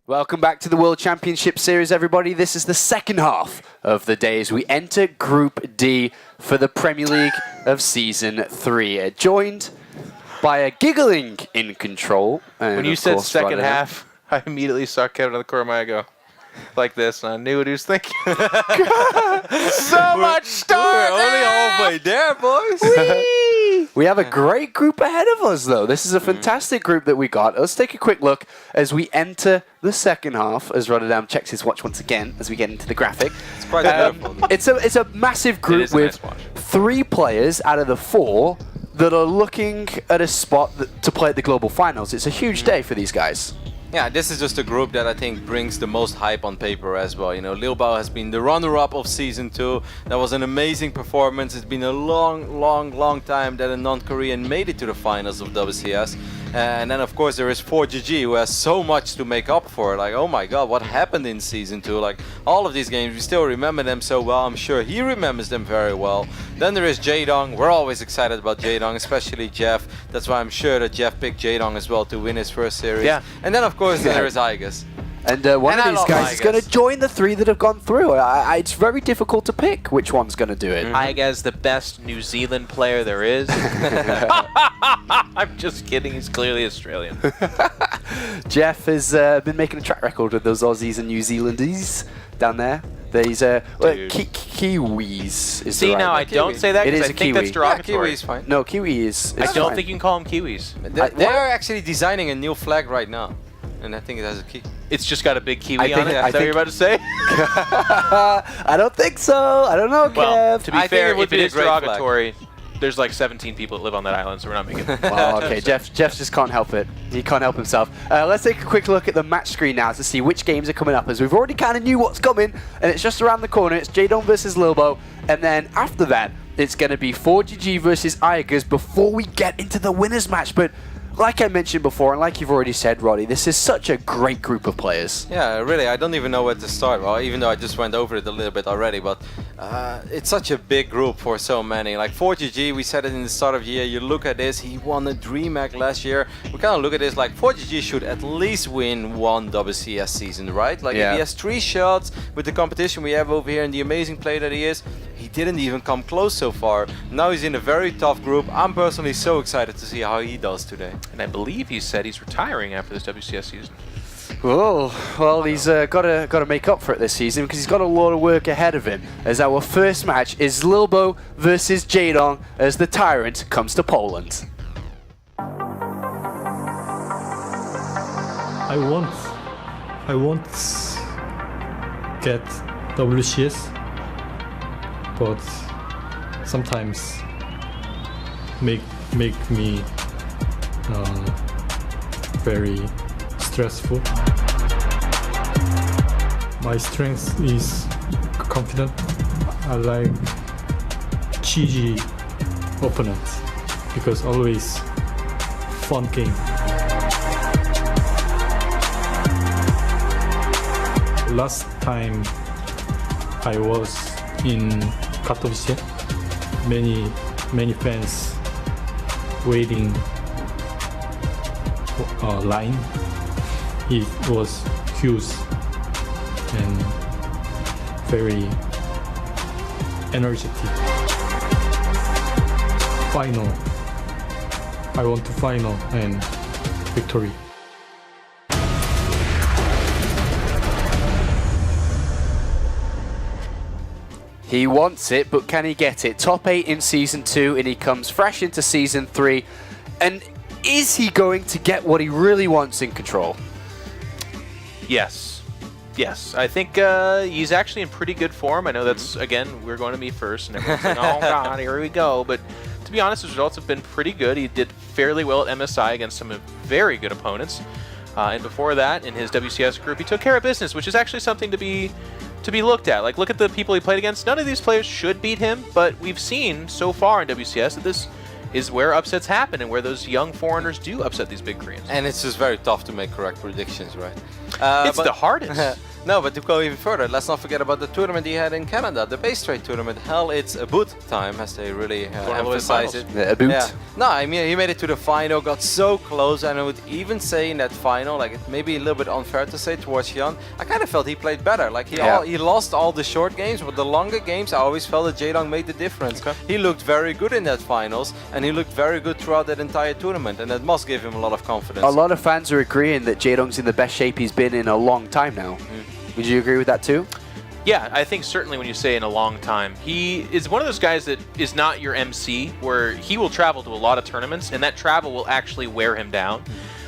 Welcome back to the World Championship Series, everybody. This is the second half of the day as we enter Group D for the Premier League of Season 3. Joined by a giggling in control. When you said second half, I immediately saw Kevin on the corner of my eye go like this, and I knew what he was thinking. So much stars! We're only halfway there, boys. We have a great group ahead of us, though. This is a fantastic group that we got. Let's take a quick look as we enter the second half, as Rotterdam checks his watch once again as we get into the graphic. It's quite beautiful. It's a massive group with 3 players out of the 4 that are looking at a spot to play at the global finals. It's a huge day for these guys. Yeah, this is just a group that I think brings the most hype on paper as well. You know, Lilbow has been the runner-up of Season 2. That was an amazing performance. It's been a long time that a non-Korean made it to the finals of WCS. And then, of course, there is 4GG, who has so much to make up for. Like, oh my god, what happened in Season 2? Like, all of these games, we still remember them so well. I'm sure he remembers them very well. Then there is Jaedong. We're always excited about Jaedong, especially Jeff. That's why I'm sure that Jeff picked Jaedong as well to win his first series. Yeah. And then, of course, there is Igus. And one of these guys is going to join the 3 that have gone through. It's very difficult to pick which one's going to do it. Igas, the best New Zealand player there is. I'm just kidding. He's clearly Australian. Jeff has been making a track record with those Aussies and New Zealandese down there. These Kiwis. Is See, now I don't say that because I think that's derogatory. Kiwi is fine. No, Kiwi is. I don't think you can call them Kiwis. They're actually designing a new flag right now. And I think it has a key. It's just got a big kiwi on it. Is that what you're about to say? I don't think so. I don't know, Kev. Well, to be fair, if it is great derogatory, there's like 17 people that live on that island, so we're not making it. Well, okay, Jeff just can't help it. He can't help himself. Let's take a quick look at the match screen now to see which games are coming up, as we've already kind of knew what's coming, and it's just around the corner. It's Jaedong versus Lilbow, and then after that, it's going to be 4GG versus Igas before we get into the winners match. But like I mentioned before, and like you've already said, Roddy, this is such a great group of players. Yeah, really, I don't even know where to start. Well, even though I just went over it a little bit already, but it's such a big group for so many. Like 4GG, we said it in the start of the year, you look at this, he won a DreamHack last year. We kind of look at this like 4GG should at least win 1 WCS season, right? Like if he has 3 shots with the competition we have over here and the amazing player that he is, he didn't even come close so far. Now he's in a very tough group. I'm personally so excited to see how he does today. And I believe he said he's retiring after this WCS season. Oh, well, he's got to make up for it this season because he's got a lot of work ahead of him. As our first match is Lilbow versus Jaedong as the Tyrant comes to Poland. I won't get WCS, but sometimes make me very stressful. My strength is confident. I like cheesy opponents because always fun game. Last time I was in Katowice, many fans waiting line. It was huge and very energetic. Final. I want to final and victory. He wants it, but can he get it? Top 8 in Season 2, and he comes fresh into Season 3. And is he going to get what he really wants in Control? Yes. I think he's actually in pretty good form. I know that's, again, we're going to me first, and everyone's like, oh god, here we go. But to be honest, his results have been pretty good. He did fairly well at MSI against some very good opponents. And before that, in his WCS group, he took care of business, which is actually something to be looked at. Like, look at the people he played against. None of these players should beat him, but we've seen so far in WCS that this is where upsets happen and where those young foreigners do upset these big Koreans. And it's just very tough to make correct predictions, right? It's the hardest. No, but to go even further, let's not forget about the tournament he had in Canada, the base trade tournament. Hell, it's a boot time, as they really emphasize it. Yeah, a boot. Yeah. No, I mean, he made it to the final, got so close, and I would even say in that final, like, it may be a little bit unfair to say towards Jan, I kind of felt he played better. Like, he lost all the short games, but the longer games, I always felt that Jaedong made the difference. Okay. He looked very good in that finals, and he looked very good throughout that entire tournament, and that must give him a lot of confidence. A lot of fans are agreeing that Jaedong's in the best shape he's been in a long time now. Would you agree with that too? Yeah, I think certainly when you say in a long time, he is one of those guys that is not your MC, where he will travel to a lot of tournaments, and that travel will actually wear him down.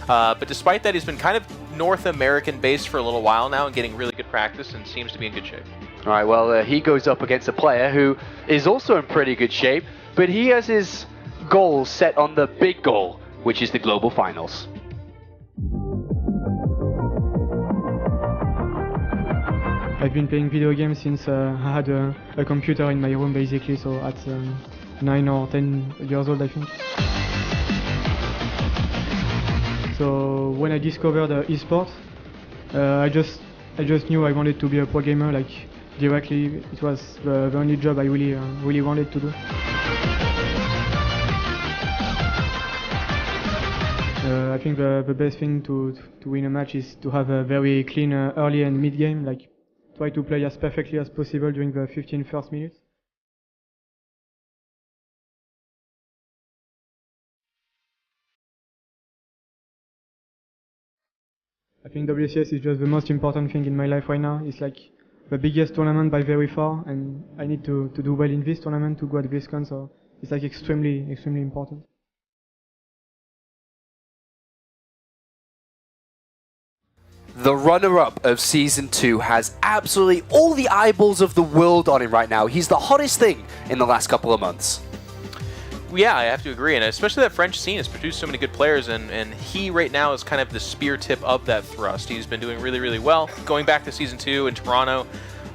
But despite that, he's been kind of North American based for a little while now and getting really good practice and seems to be in good shape. All right, well, he goes up against a player who is also in pretty good shape, but he has his goals set on the big goal, which is the global finals. I've been playing video games since I had a computer in my room, basically, so at 9 or 10 years old, I think. So when I discovered esports, I just knew I wanted to be a pro gamer, like directly. It was the only job I really wanted to do. I think the best thing to win a match is to have a very clean early and mid game, like try to play as perfectly as possible during the 15 first minutes. I think WCS is just the most important thing in my life right now. It's like the biggest tournament by very far, and I need to do well in this tournament to go at BlizzCon, so it's like extremely important. The runner-up of Season 2 has absolutely all the eyeballs of the world on him right now. He's the hottest thing in the last couple of months. Yeah, I have to agree, and especially that French scene has produced so many good players, and he right now is kind of the spear tip of that thrust. He's been doing really, really well. Going back to Season 2 in Toronto,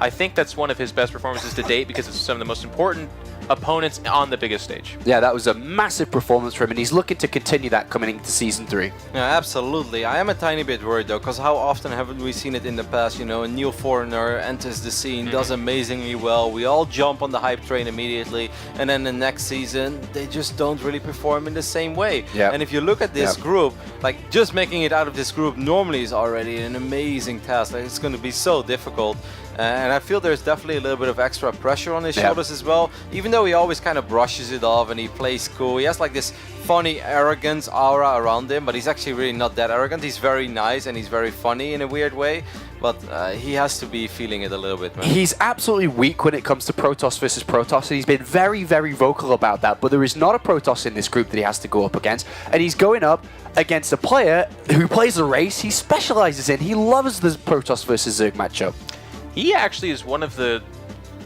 I think that's one of his best performances to date because it's some of the most important opponents on the biggest stage. Yeah, that was a massive performance for him, and he's looking to continue that coming into Season 3. Yeah, absolutely. I am a tiny bit worried though, because how often haven't we seen it in the past? You know, a new foreigner enters the scene, does amazingly well, we all jump on the hype train immediately, and then the next season, they just don't really perform in the same way. Yeah. And if you look at this group, like just making it out of this group normally is already an amazing task. Like, it's going to be so difficult. And I feel there's definitely a little bit of extra pressure on his shoulders as well. Even though he always kind of brushes it off and he plays cool, he has like this funny arrogance aura around him, but he's actually really not that arrogant. He's very nice and he's very funny in a weird way, but he has to be feeling it a little bit, man. He's absolutely weak when it comes to Protoss versus Protoss, and he's been very, very vocal about that, but there is not a Protoss in this group that he has to go up against, and he's going up against a player who plays a race he specializes in. He loves the Protoss versus Zerg matchup. He actually is one of the,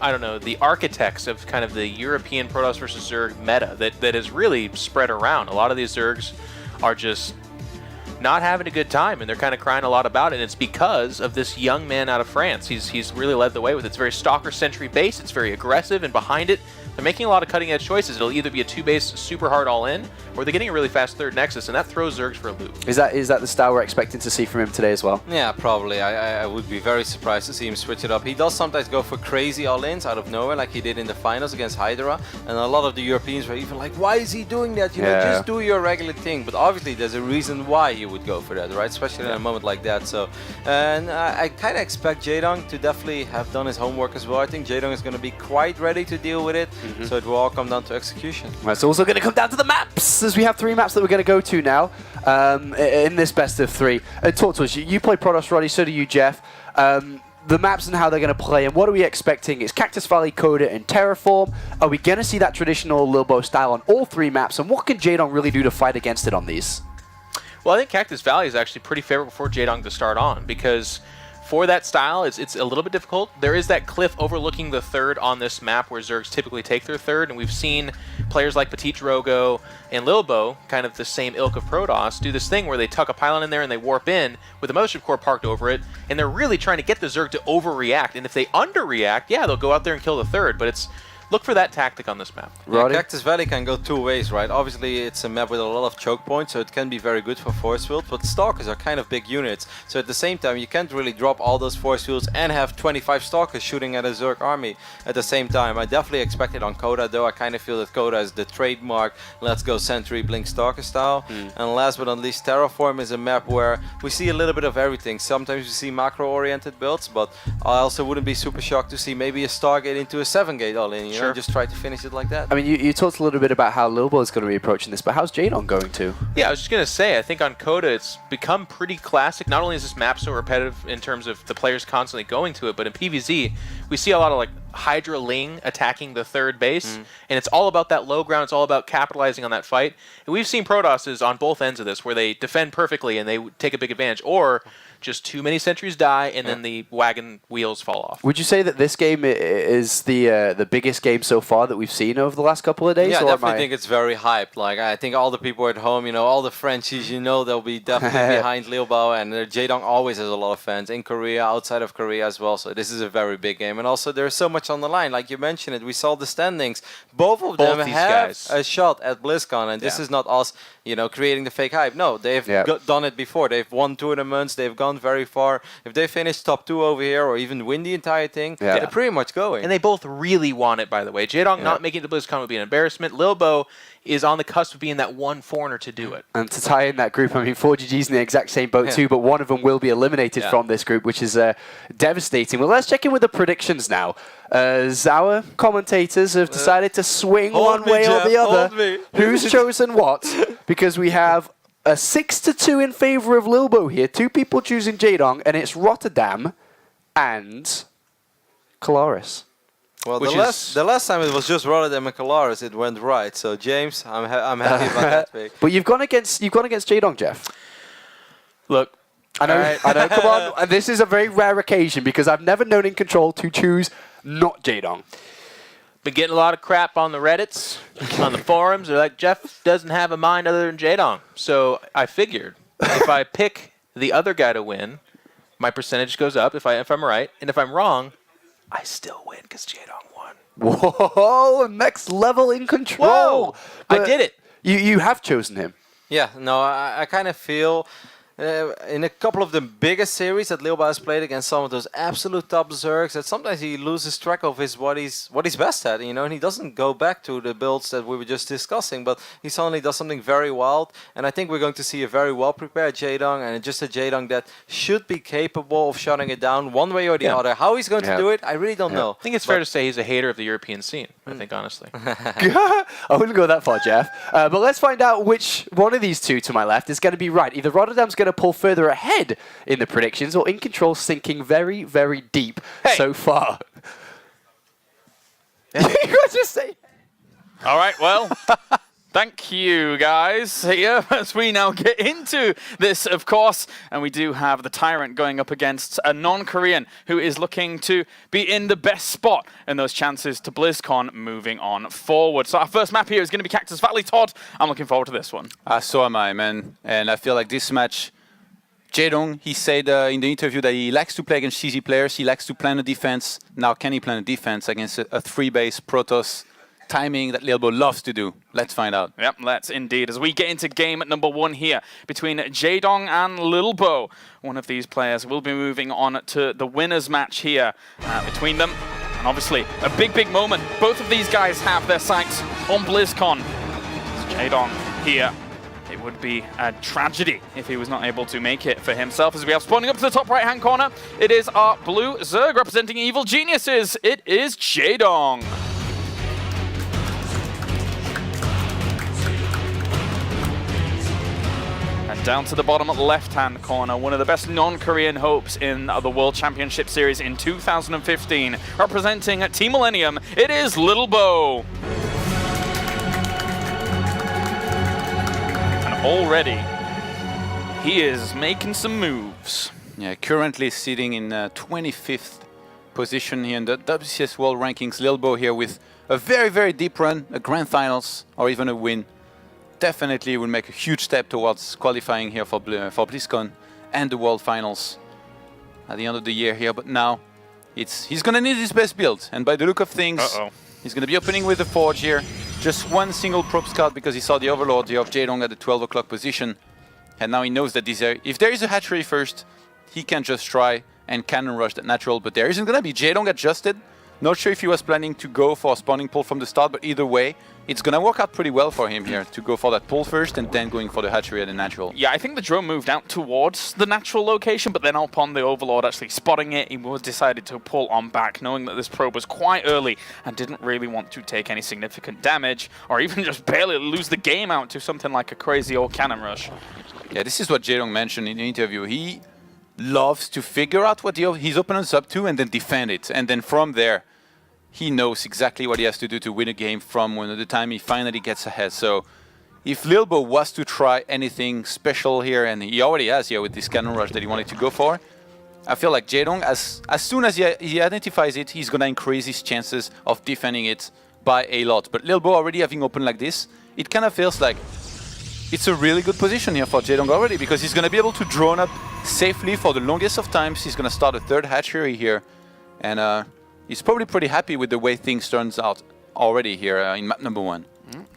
I don't know, the architects of kind of the European Protoss versus Zerg meta that has really spread around. A lot of these Zergs are just not having a good time, and they're kind of crying a lot about it, and it's because of this young man out of France. He's really led the way with it. It's very Stalker-centric base, it's very aggressive, and behind it, they're making a lot of cutting-edge choices. It'll either be a 2-base super hard all-in, or they're getting a really fast third Nexus, and that throws Zergs for a loop. Is that the style we're expecting to see from him today as well? Yeah, probably. I would be very surprised to see him switch it up. He does sometimes go for crazy all-ins out of nowhere, like he did in the finals against Hydra, and a lot of the Europeans were even like, why is he doing that? You know, just do your regular thing. But obviously there's a reason why he would go for that, right? Especially in a moment like that. So, and I kind of expect Jaedong to definitely have done his homework as well. I think Jaedong is going to be quite ready to deal with it, so it will all come down to execution. Well, it's also going to come down to the maps, as we have 3 maps that we're going to go to now in this best of 3. Talk to us. You play Protoss, Roddy, so do you, Jeff. The maps and how they're going to play, and what are we expecting? It's Cactus Valley, Coda, and Terraform. Are we going to see that traditional Lilbow style on all 3 maps, and what can Jaedong really do to fight against it on these? Well, I think Cactus Valley is actually pretty favorable for Jaedong to start on, because for that style, it's a little bit difficult. There is that cliff overlooking the third on this map where Zergs typically take their third, and we've seen players like Petit Drogo and Lilbow, kind of the same ilk of Protoss, do this thing where they tuck a pylon in there and they warp in with the Mothership Core parked over it, and they're really trying to get the Zerg to overreact, and if they underreact, yeah, they'll go out there and kill the third, but it's a look for that tactic on this map. Yeah, Roddy? Cactus Valley can go two ways, right? Obviously, it's a map with a lot of choke points, so it can be very good for force field, but Stalkers are kind of big units. So at the same time, you can't really drop all those force fields and have 25 Stalkers shooting at a Zerg army at the same time. I definitely expect it on Coda, though. I kind of feel that Coda is the trademark let's go Sentry Blink Stalker style. And last but not least, Terraform is a map where we see a little bit of everything. Sometimes we see macro-oriented builds, but I also wouldn't be super shocked to see maybe a Stargate into a 7-gate all-in, you know, just try to finish it like that. I mean, you talked a little bit about how Lilbow is going to be approaching this, but how's Jaedong going to? Yeah, I was just going to say, I think on Coda it's become pretty classic. Not only is this map so repetitive in terms of the players constantly going to it, but in PvZ, we see a lot of like Hydra Ling attacking the third base, and it's all about that low ground, it's all about capitalizing on that fight. And we've seen Protosses on both ends of this, where they defend perfectly and they take a big advantage, or just too many sentries die and then the wagon wheels fall off. Would you say that this game is the biggest game so far that we've seen over the last couple of days? Yeah, I or definitely think it's very hyped. Like, I think all the people at home, you know, all the Frenchies, you know, they'll be definitely behind Lilbow, and Jaedong always has a lot of fans in Korea, outside of Korea as well. So this is a very big game, and also there's so much on the line. Like you mentioned it, we saw the standings. Both of them these have guys. a shot at BlizzCon, and this is not us, you know, creating the fake hype. No, they've done it before. They've won tournaments. They've gone very far. If they finish top 2 over here, or even win the entire thing, they're pretty much going. And they both really want it, by the way. Jaedong not making it to BlizzCon would be an embarrassment. Lilbow is on the cusp of being that one foreigner to do it. And to tie in that group, I mean, 4GG's in the exact same boat too, but one of them will be eliminated from this group, which is devastating. Well, let's check in with the predictions now. As our commentators have decided to swing one way or the other. Who's chosen what? Because we have a 6-2 in favor of Lilbow here. 2 people choosing Jaedong, and it's Rotterdam and Colaris. Well, the last time it was just Rotterdam and Colaris, it went right. So James, I'm happy about that pick. But you've gone against Jaedong, Jeff. Look, I know, come on. And this is a very rare occasion because I've never known In Control to choose not Jaedong. been getting a lot of crap on the Reddits, on the forums. They're like, Jeff doesn't have a mind other than Jaedong. So I figured if I pick the other guy to win, my percentage goes up if I'm right. And if I'm wrong, I still win because Jaedong won. Whoa, next level In Control. Whoa, I did it. You have chosen him. Yeah, no, I kind of feel in a couple of the biggest series that Lilbow has played against some of those absolute top Zergs, that sometimes he loses track of what he's best at, you know, and he doesn't go back to the builds that we were just discussing, but he suddenly does something very wild, and I think we're going to see a very well-prepared Jaedong, and just a Jaedong that should be capable of shutting it down one way or the other. How he's going to do it, I really don't know. I think it's fair to say he's a hater of the European scene, I think, honestly. I wouldn't go that far, Jeff. But let's find out which one of these two to my left is going to be right. Either Rotterdam's going to pull further ahead in the predictions, or In Control sinking very, very deep so far. You got to say. All right, well, thank you guys here as we now get into this, of course. And we do have the Tyrant going up against a non-Korean who is looking to be in the best spot in those chances to BlizzCon moving on forward. So our first map here is going to be Cactus Valley. Todd, I'm looking forward to this one. So am I, man. And I feel like this match, Jaedong, he said in the interview that he likes to play against cheesy players. He likes to plan a defense. Now, can he plan a defense against a 3-base Protoss timing that Lilbow loves to do? Let's find out. Yep, let's indeed. As we get into game number 1 here between Jaedong and Lilbow, one of these players will be moving on to the winners match here between them. And obviously, a big, big moment. Both of these guys have their sights on BlizzCon. It's Jaedong here. It would be a tragedy if he was not able to make it for himself. As we have spawning up to the top right-hand corner, it is our blue Zerg representing Evil Geniuses. It is Jaedong. And down to the bottom left-hand corner, one of the best non-Korean hopes in the World Championship Series in 2015. Representing Team Millennium, it is Lilbow. Already, he is making some moves. Yeah, currently sitting in 25th position here in the WCS World Rankings. Lilbow here with a very, very deep run, a grand finals, or even a win. Definitely will make a huge step towards qualifying here for BlizzCon and the World Finals at the end of the year here. But now, he's gonna need his best build. And by the look of things, He's going to be opening with the Forge here. Just one single probe scout because he saw the Overlord here of Jaedong at the 12 o'clock position. And now he knows that if there is a hatchery first, he can just try and cannon rush that natural. But there isn't going to be. Jaedong adjusted. Not sure if he was planning to go for a spawning pull from the start, but either way, it's going to work out pretty well for him here to go for that pull first and then going for the hatchery at the natural. Yeah, I think the drone moved out towards the natural location, but then upon the Overlord actually spotting it, he was decided to pull on back, knowing that this probe was quite early and didn't really want to take any significant damage, or even just barely lose the game out to something like a crazy old cannon rush. Yeah, this is what Jaedong mentioned in the interview. He loves to figure out what his opponent's up to and then defend it. And then from there, he knows exactly what he has to do to win a game from when the time he finally gets ahead. So if Lilbow was to try anything special here, and he already has here with this cannon rush that he wanted to go for, I feel like Jaedong, as soon as he identifies it, he's going to increase his chances of defending it by a lot. But Lilbow already having opened like this, it kind of feels like it's a really good position here for Jaedong already, because he's going to be able to drone up safely for the longest of times. He's going to start a third hatchery here, and he's probably pretty happy with the way things turns out already here in map number 1.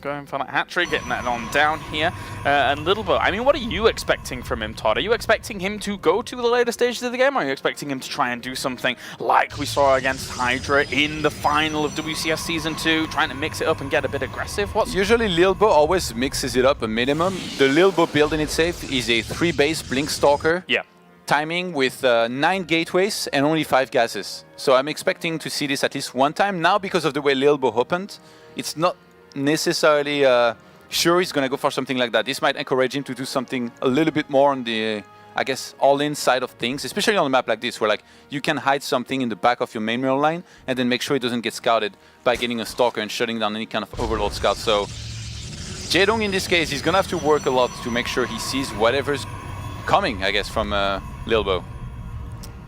Going for that hat-trick, getting that on down here. And Lilbow, I mean, what are you expecting from him, Todd? Are you expecting him to go to the later stages of the game, or are you expecting him to try and do something like we saw against Hydra in the final of WCS Season 2, trying to mix it up and get a bit aggressive? Usually Lilbow always mixes it up a minimum. The Lilbow build in itself is a 3-base Blink Stalker. Yeah. Timing with 9 gateways and only 5 gases. So I'm expecting to see this at least one time. Now, because of the way Lilbow opened, it's not necessarily sure he's going to go for something like that. This might encourage him to do something a little bit more on the, I guess, all-in side of things, especially on a map like this, where like you can hide something in the back of your main rail line and then make sure it doesn't get scouted by getting a Stalker and shutting down any kind of Overlord scout. So Jaedong, in this case, he's going to have to work a lot to make sure he sees whatever's coming, I guess, from Lilbow.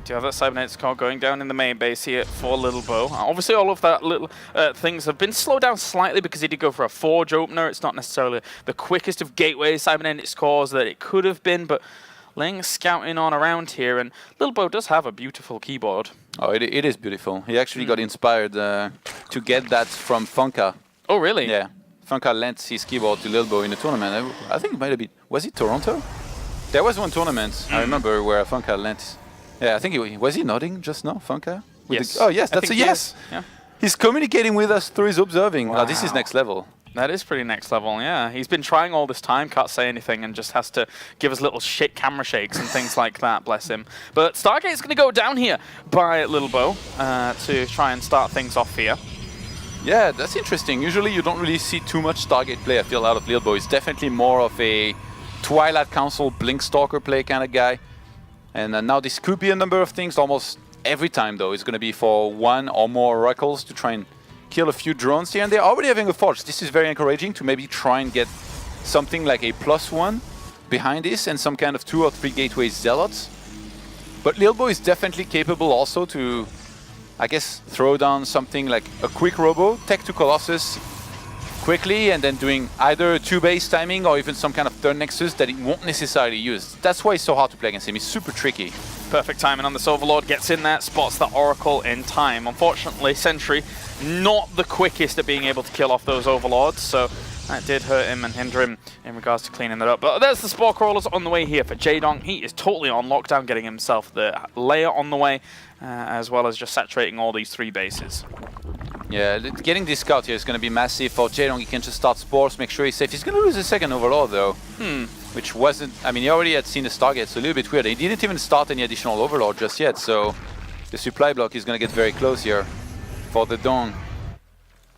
Do you have that Cybernetics car going down in the main base here for Lilbow? Obviously, all of that little things have been slowed down slightly because he did go for a Forge opener. It's not necessarily the quickest of gateway Cybernetics cores that it could have been, but Ling scouting on around here, and Lilbow does have a beautiful keyboard. Oh, it is beautiful. He actually got inspired to get that from Funka. Oh, really? Yeah. Funka lent his keyboard to Lilbow in the tournament. I think it might have been... Was it Toronto? There was one tournament, I remember, where Funka lent... Yeah, I think was he nodding just now, Funka? Yes. Oh, yes, that's a yes. Yeah. He's communicating with us through his observing. Wow. This is next level. That is pretty next level, yeah. He's been trying all this time, can't say anything, and just has to give us little shit camera shakes and things like that, bless him. But Stargate's going to go down here by Lilbow to try and start things off here. Yeah, that's interesting. Usually you don't really see too much Stargate play, I feel, out of Lilbow. He's definitely more of a Twilight Council Blink Stalker play kind of guy. And now this could be a number of things. Almost every time, though, it's going to be for one or more Oracles to try and kill a few drones here. And they're already having a Forge. This is very encouraging to maybe try and get something like a +1 behind this and some kind of 2 or 3 Gateway Zealots. But Lilbow is definitely capable also to, I guess, throw down something like a quick Robo, Tech to Colossus quickly, and then doing either a 2-base timing or even some kind of third Nexus that he won't necessarily use. That's why it's so hard to play against him. He's super tricky. Perfect timing on this Overlord, gets in there, spots the Oracle in time. Unfortunately, Sentry not the quickest at being able to kill off those Overlords, so that did hurt him and hinder him in regards to cleaning that up. But there's the Spore Crawlers on the way here for Jaedong. He is totally on lockdown, getting himself the layer on the way, as well as just saturating all these 3 bases. Yeah, getting this scout here is going to be massive for Jaedong. He can just start spores, make sure he's safe. He's going to lose a second Overlord, though. Which wasn't... I mean, he already had seen the Stargate, so a little bit weird. He didn't even start any additional Overlord just yet, so the supply block is going to get very close here for the Dawn.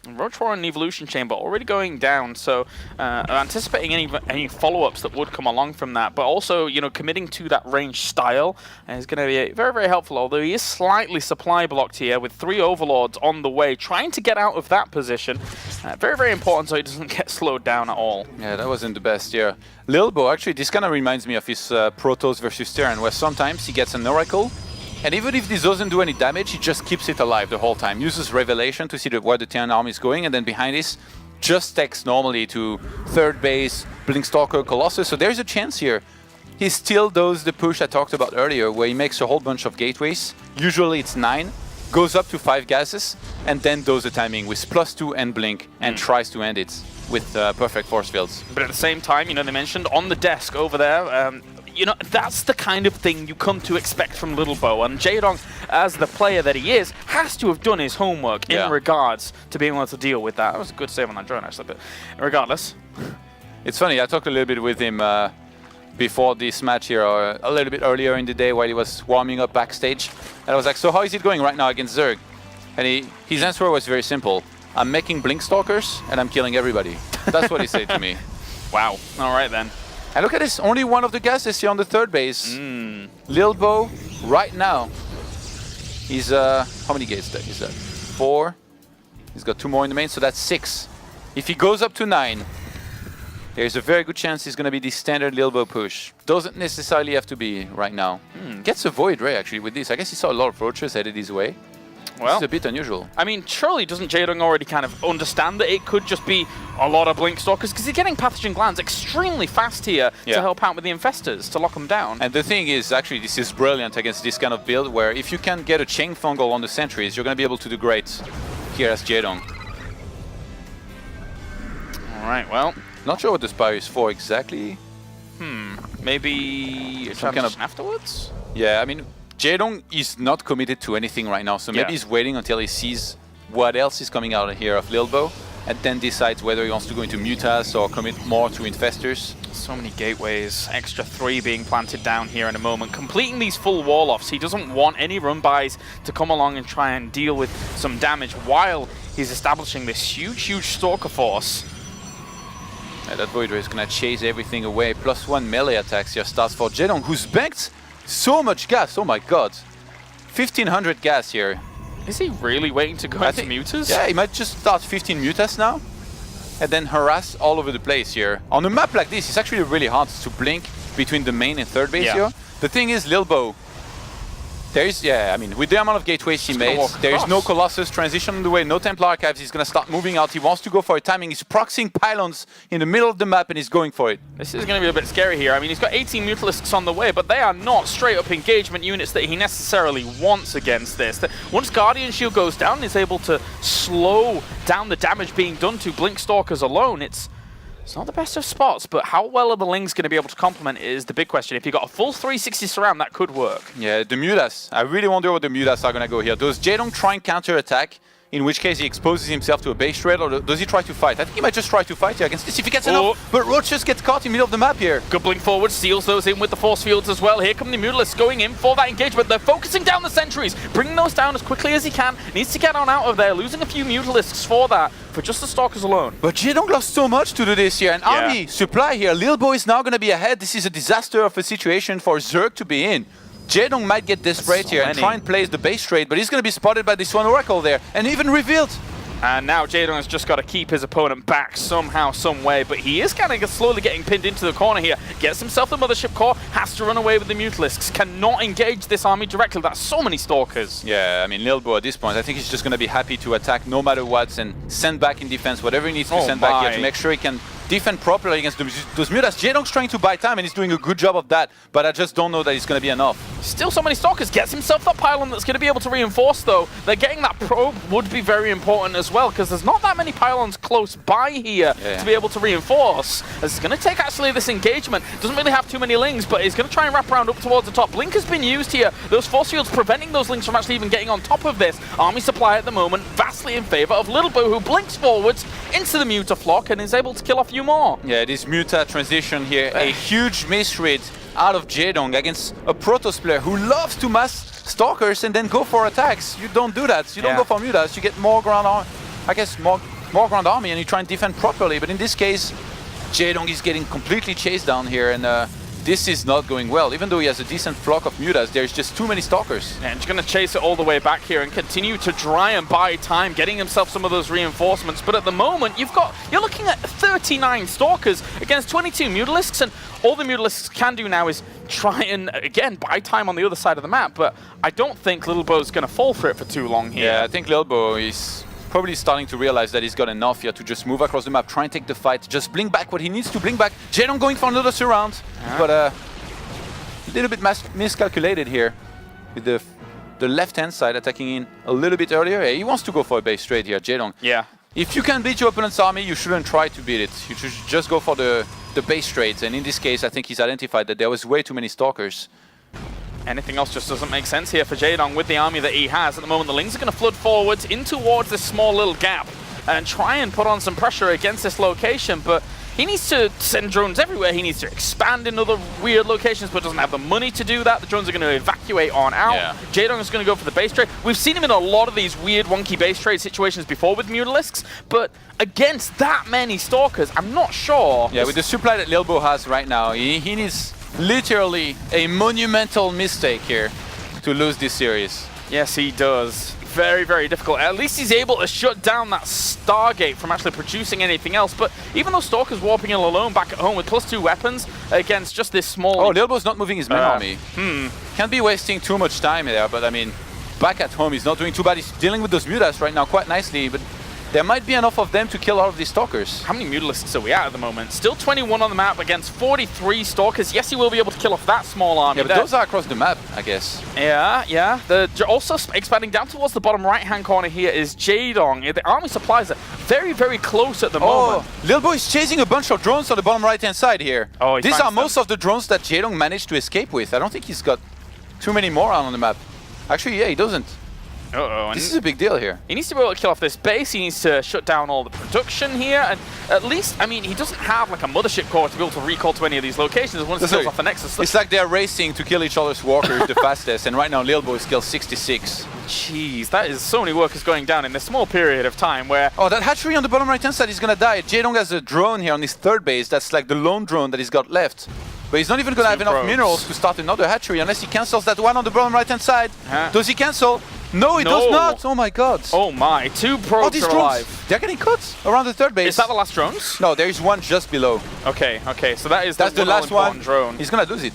Roach War and Evolution Chamber already going down, so anticipating any follow-ups that would come along from that, but also, you know, committing to that range style is going to be very, very helpful, although he is slightly supply blocked here with 3 Overlords on the way, trying to get out of that position. Very, very important so he doesn't get slowed down at all. Yeah, that wasn't the best here. Lilbow, actually, this kind of reminds me of his Protoss versus Terran, where sometimes he gets an Oracle, and even if this doesn't do any damage, he just keeps it alive the whole time. Uses Revelation to see where the Terran army is going, and then behind this, just stacks normally to 3rd base, Blink Stalker, Colossus. So there's a chance here. He still does the push I talked about earlier, where he makes a whole bunch of gateways. Usually it's 9, goes up to 5 gases, and then does the timing with +2 and blink, and tries to end it with perfect force fields. But at the same time, you know, they mentioned on the desk over there, you know, that's the kind of thing you come to expect from Lilbow. And Jaedong, as the player that he is, has to have done his homework in regards to being able to deal with that. That was a good save on that drone, actually, but regardless. It's funny, I talked a little bit with him before this match here, or a little bit earlier in the day while he was warming up backstage. And I was like, so how is it going right now against Zerg? And his answer was very simple. I'm making Blink Stalkers and I'm killing everybody. That's what he said to me. Wow. All right, then. And look at this, only one of the gases here on the third base. Lilbow, right now, he's, how many gates is that? 4. He's got 2 more in the main, so that's 6. If he goes up to 9, there's a very good chance he's going to be the standard Lilbow push. Doesn't necessarily have to be right now. Gets a Void Ray, actually, with this. I guess he saw a lot of Roaches headed his way. Well, it's a bit unusual. I mean, surely doesn't Jaedong already kind of understand that it could just be a lot of Blink Stalkers? Because he's getting Pathogen Glands extremely fast here to help out with the Infestors, to lock them down. And the thing is, actually, this is brilliant against this kind of build, where if you can get a Chain Fungal on the sentries, you're going to be able to do great here as Jaedong. All right, well. Not sure what the Spire is for exactly. Maybe some kind of afterwards? Yeah, I mean, Jaedong is not committed to anything right now, so maybe he's waiting until he sees what else is coming out of here of Lilbow, and then decides whether he wants to go into Mutas or commit more to Infestors. So many gateways, extra 3 being planted down here in a moment. Completing these full wall-offs, he doesn't want any run-bys to come along and try and deal with some damage while he's establishing this huge, huge Stalker force. Yeah, that Void Ray is going to chase everything away. +1 melee attacks here starts for Jaedong, who's banked so much gas. Oh my god. 1500 gas here. Is he really waiting to go into Mutas? Yeah, he might just start 15 Mutas now and then harass all over the place here. On a map like this, it's actually really hard to blink between the main and third base here. The thing is, Lilbow, there is, I mean, with the amount of gateways he made, there is no Colossus transition on the way, no Templar Archives. He's going to start moving out. He wants to go for a timing. He's proxying pylons in the middle of the map and he's going for it. This is going to be a bit scary here. I mean, he's got 18 Mutalisks on the way, but they are not straight-up engagement units that he necessarily wants against this. Once Guardian Shield goes down and is able to slow down the damage being done to Blink Stalkers alone, it's not the best of spots, but how well are the Lings going to be able to complement is the big question. If you've got a full 360 surround, that could work. Yeah, the Mutas. I really wonder what the Mutas are going to go here. Does Jaedong try and counter-attack, in which case he exposes himself to a base trade, or does he try to fight? I think he might just try to fight here against this if he gets enough, but Roach just gets caught in the middle of the map here. Good blink forward, seals those in with the force fields as well. Here come the Mutalisks going in for that engagement. They're focusing down the sentries, bringing those down as quickly as he can. Needs to get on out of there, losing a few Mutalisks for that, for just the Stalkers alone. But Jaedong lost so much to do this here, and army supply here. Lilbow is now going to be ahead. This is a disaster of a situation for Zerg to be in. Jaedong might get desperate here and try and place the base trade, but he's going to be spotted by this one Oracle there, and even revealed. And now Jaedong has just got to keep his opponent back somehow, some way, but he is kind of slowly getting pinned into the corner here. Gets himself the Mothership Core, has to run away with the Mutalisks, cannot engage this army directly. That's so many Stalkers. Yeah, I mean, Lilbow at this point, I think he's just going to be happy to attack no matter what and send back in defense whatever he needs to send back here to make sure he can defend properly against those Mutas. Jaedong's trying to buy time and he's doing a good job of that, but I just don't know that it's going to be enough. Still so many Stalkers. Gets himself that pylon that's going to be able to reinforce, though. They're getting that probe would be very important as well, because there's not that many pylons close by here to be able to reinforce. It's going to take actually this engagement. Doesn't really have too many Lings, but he's going to try and wrap around up towards the top. Blink has been used here. Those force fields preventing those Lings from actually even getting on top of this. Army supply at the moment vastly in favor of Lilbow, who blinks forwards into the Muta flock and is able to kill a few more. Yeah, this Muta transition here, a huge misread out of Jaedong against a Protoss player who loves to mass Stalkers and then go for attacks. You don't do that. You don't go for Mutas. You get more ground army, I guess more ground army, and you try and defend properly. But in this case, Jaedong is getting completely chased down here, and this is not going well. Even though he has a decent flock of Mutas, there's just too many Stalkers. And he's going to chase it all the way back here and continue to try and buy time, getting himself some of those reinforcements. But at the moment, you're looking at 39 Stalkers against 22 Mutalisks, and all the Mutalisks can do now is try and, again, buy time on the other side of the map. But I don't think Lilbow's going to fall for it for too long here. Yeah, I think Lilbow is probably starting to realize that he's got enough here to just move across the map, try and take the fight, just blink back what he needs to blink back. Jaedong going for another surround, but a little bit miscalculated here with the the left-hand side, attacking in a little bit earlier. He wants to go for a base trade here, Jaedong. Yeah. If you can beat your opponent's army, you shouldn't try to beat it. You should just go for the base trades. And in this case, I think he's identified that there was way too many stalkers. Anything else just doesn't make sense here for Jaedong with the army that he has. At the moment, the Lings are going to flood forwards in towards this small little gap and try and put on some pressure against this location, but he needs to send drones everywhere. He needs to expand in other weird locations, but doesn't have the money to do that. The drones are going to evacuate on out. Yeah. Jaedong is going to go for the base trade. We've seen him in a lot of these weird, wonky base trade situations before with Mutalisks, but against that many Stalkers, I'm not sure. Yeah, with the supply that Lilbow has right now, he needs literally a monumental mistake here to lose this series. Yes, he does. Very, very difficult. At least he's able to shut down that Stargate from actually producing anything else. But even though Stalker's warping in alone back at home with +2 weapons against just this small... Oh, Lilbow's not moving his main army. Can't be wasting too much time there, but I mean, back at home he's not doing too bad. He's dealing with those Mutas right now quite nicely, but there might be enough of them to kill all of these Stalkers. How many Mutalisks are we at the moment? Still 21 on the map against 43 Stalkers. Yes, he will be able to kill off that small army. Yeah, but those are across the map, I guess. Yeah. Also expanding down towards the bottom right-hand corner here is Jaedong. The army supplies are very, very close at the moment. Lilbow is chasing a bunch of drones on the bottom right-hand side here. Oh, these are most of the drones that Jaedong managed to escape with. I don't think he's got too many more on the map. Actually, yeah, he doesn't. Uh-oh. This is a big deal here. He needs to be able to kill off this base. He needs to shut down all the production here. And at least, I mean, he doesn't have like a mothership core to be able to recall to any of these locations once he kills off the Nexus. It's like they're racing to kill each other's walkers the fastest. And right now, Lilbow is killed 66. Jeez, that is so many workers going down in this small period of time where... Oh, that hatchery on the bottom right-hand side is going to die. Jaedong has a drone here on his third base. That's like the lone drone that he's got left. But he's not even going to have enough minerals to start another hatchery unless he cancels that one on the bottom right-hand side. Does he cancel? No, he does not. Oh my god. Oh my, 2 probes these are drones, alive. they're getting cut around the third base. Is that the last drones? No, there is one just below. Okay, so that's the last one. Drone. He's going to lose it.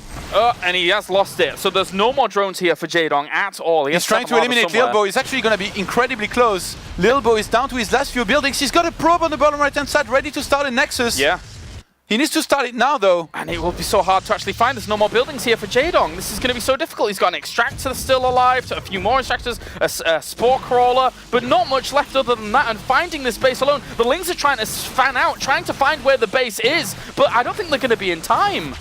And he has lost it. So there's no more drones here for Jaedong at all. He's trying to eliminate Lilbow. He's actually going to be incredibly close. Lilbow is down to his last few buildings. He's got a probe on the bottom right-hand side ready to start a Nexus. Yeah. He needs to start it now, though. And it will be so hard to actually find. There's no more buildings here for Jaedong. This is going to be so difficult. He's got an Extractor that's still alive, a few more Extractors, a Spore Crawler, but not much left other than that. And finding this base alone, the Lings are trying to fan out, trying to find where the base is, but I don't think they're going to be in time.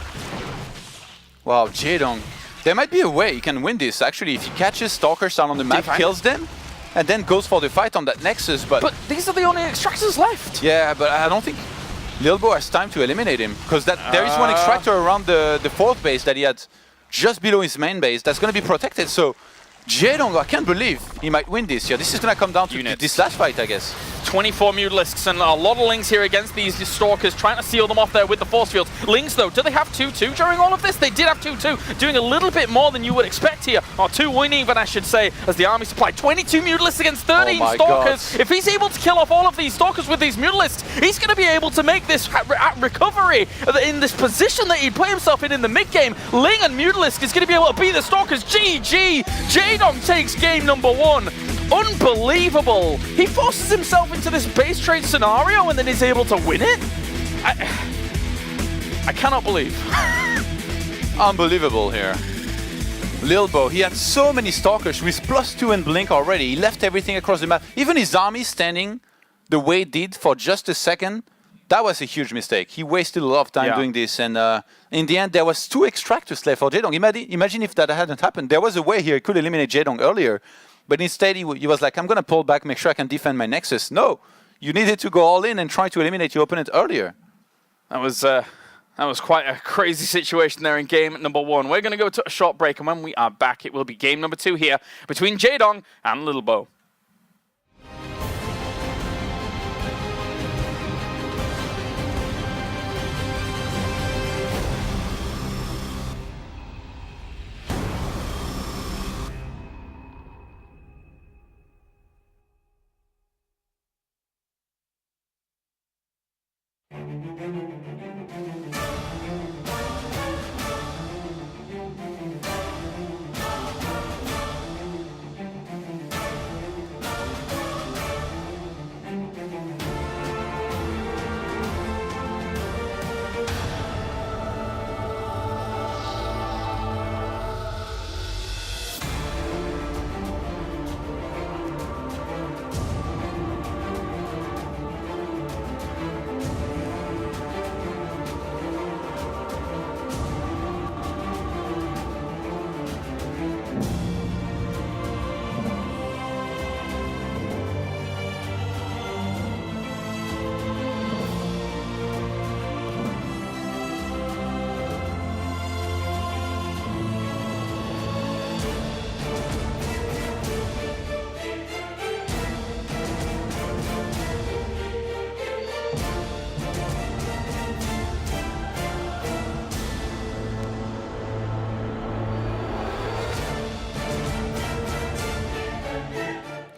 Wow, Jaedong. There might be a way he can win this, actually, if he catches Stalkers down on the map, kills them, and then goes for the fight on that Nexus, but these are the only Extractors left. Yeah, but I don't think Lilbow has time to eliminate him, because there is one Extractor around the fourth base that he had just below his main base that's going to be protected, so Jaedong, I can't believe he might win this here. This is going to come down to this last fight, I guess. 24 Mutalisks and a lot of Lings here against these Stalkers, trying to seal them off there with the force fields. Lings, though, do they have 2-2 during all of this? They did have 2-2, doing a little bit more than you would expect here. Or 2-1 even, I should say, as the army supplied 22 Mutalisks against 13 Stalkers. God. If he's able to kill off all of these Stalkers with these Mutalisks, he's going to be able to make this recovery in this position that he put himself in the mid-game. Ling and Mutalisk is going to be able to beat the Stalkers. GG! Jaedong takes game number 1. Unbelievable! He forces himself into this base trade scenario and then is able to win it? I cannot believe. Unbelievable here. Lilbow, he had so many Stalkers with +2 and Blink already. He left everything across the map. Even his army standing the way it did for just a second, that was a huge mistake. He wasted a lot of time doing this, and in the end there was 2 Extractors left for Jaedong. Imagine if that hadn't happened. There was a way here he could eliminate Jaedong earlier. But instead, he was like, I'm going to pull back, make sure I can defend my Nexus. No, you needed to go all in and try to eliminate your opponent earlier. That was quite a crazy situation there in game number 1. We're going to go to a short break, and when we are back, it will be game number 2 here between Jaedong and Lilbow.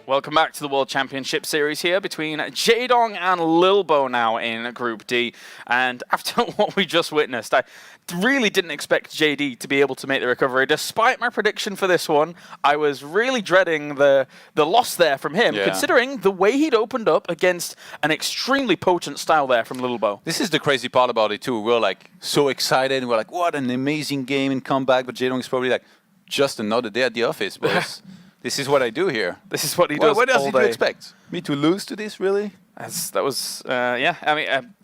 Welcome back to the World Championship Series here between Jaedong and Lilbow now in Group D. And after what we just witnessed, I really didn't expect JD to be able to make the recovery. Despite my prediction for this one, I was really dreading the loss there from him, considering the way he'd opened up against an extremely potent style there from Lilbow. This is the crazy part about it too. We're like so excited. We're like, what an amazing game and comeback. But Jaedong is probably like, just another day at the office, boys. This is what I do here. This is what he does. What else all did you day. expect? Me to lose to this, really? That was, yeah. I mean,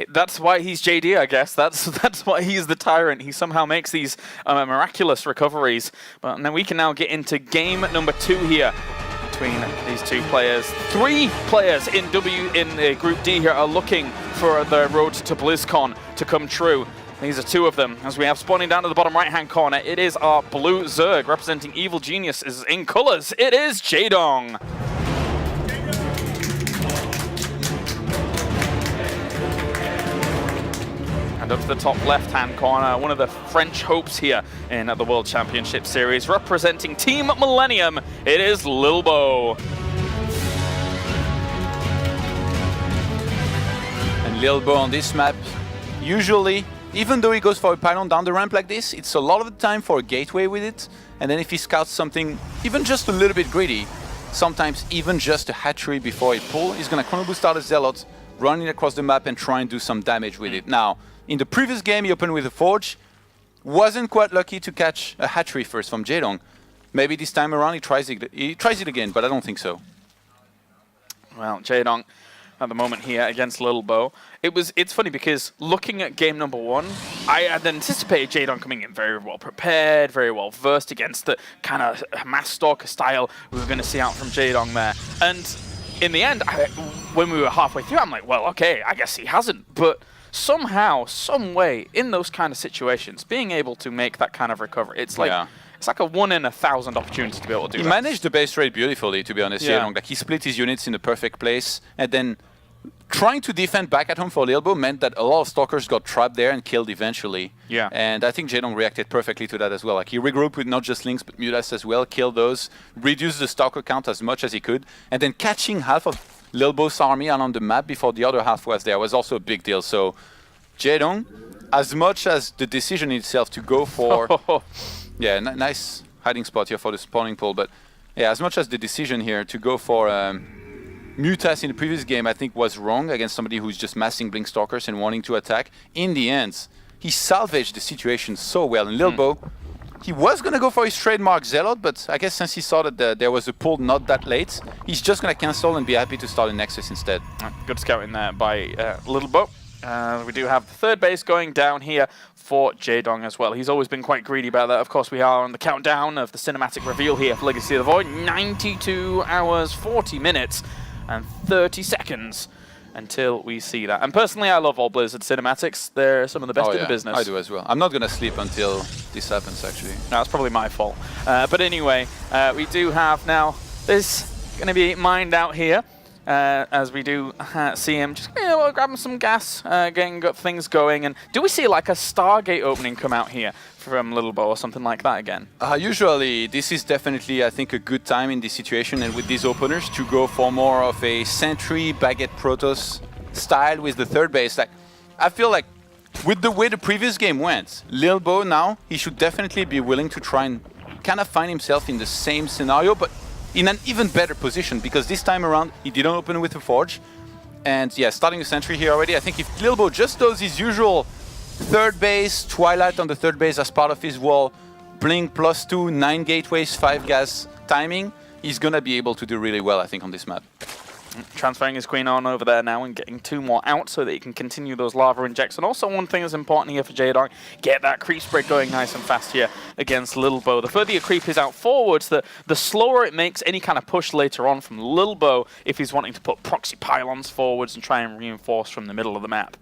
that's why he's JD, I guess. That's why he's the tyrant. He somehow makes these miraculous recoveries. But then we can now get into game number 2 here between these two players. 3 players in Group D here are looking for the road to BlizzCon to come true. These are 2 of them, as we have spawning down to the bottom right-hand corner. It is our blue Zerg, representing Evil Genius is in colors. It is Jaedong. And up to the top left-hand corner, one of the French hopes here in the World Championship Series, representing Team Millennium. It is Lilbow. And Lilbow on this map, usually, even though he goes for a pylon down the ramp like this, it's a lot of the time for a gateway with it. And then if he scouts something even just a little bit greedy, sometimes even just a hatchery before he pull, he's going to chrono boost out a Zealot, run it across the map and try and do some damage with it. Now, in the previous game he opened with a Forge, wasn't quite lucky to catch a hatchery first from Jaedong. Maybe this time around he tries it again, but I don't think so. Well, Jaedong at the moment here against Lilbow. It's funny because looking at game number 1, I had anticipated Jaedong coming in very well prepared, very well versed against the kind of mass stalker style we were going to see out from Jaedong there. And in the end, when we were halfway through, I'm like, well, okay, I guess he hasn't. But somehow, some way, in those kind of situations, being able to make that kind of recovery, it's like it's like a 1 in 1,000 opportunity to be able to do that. He managed the base rate beautifully, to be honest. Jaedong. Like he split his units in the perfect place, and then trying to defend back at home for Lilbow meant that a lot of stalkers got trapped there and killed eventually. Yeah. And I think Jaedong reacted perfectly to that as well. Like he regrouped with not just Lynx but Mutas as well, killed those, reduced the stalker count as much as he could, and then catching half of Lilbow's army on the map before the other half was there was also a big deal. So Jaedong, as much as the decision itself to go for... nice hiding spot here for the spawning pool, but yeah, as much as the decision here to go for Mutas in the previous game I think was wrong against somebody who's just massing Blink Stalkers and wanting to attack, in the end he salvaged the situation so well. And Lilbow, he was going to go for his trademark Zealot, but I guess since he saw that there was a pull not that late, he's just going to cancel and be happy to start a Nexus instead. Good scouting there by Lilbow. We do have the 3rd base going down here for Jaedong as well. He's always been quite greedy about that. Of course, we are on the countdown of the cinematic reveal here for Legacy of the Void. 92 hours, 40 minutes, and 30 seconds until we see that. And personally, I love all Blizzard cinematics. They're some of the best in the business. I do as well. I'm not going to sleep until this happens, actually. No, that's probably my fault. But anyway, we do have now this going to be mined out here. As we do see him just grabbing some gas, getting things going. And do we see like a Stargate opening come out here from Lilbow or something like that again? Usually, this is definitely, I think, a good time in this situation and with these openers to go for more of a Sentry, Baguette Protoss style with the 3rd base. Like, I feel like with the way the previous game went, Lilbow now, he should definitely be willing to try and kind of find himself in the same scenario, but in an even better position, because this time around he didn't open with a Forge. And yeah, starting a Sentry here already, I think if Lilbow just does his usual 3rd base, Twilight on the 3rd base as part of his wall, Blink +2, 9 gateways, 5 gas timing, he's gonna be able to do really well, I think, on this map. Transferring his queen on over there now and getting 2 more out so that he can continue those lava injects. And also one thing that's important here for Jaedong, get that creep spread going nice and fast here against Lilbow. The further your creep is out forwards, the slower it makes any kind of push later on from Lilbow if he's wanting to put proxy pylons forwards and try and reinforce from the middle of the map.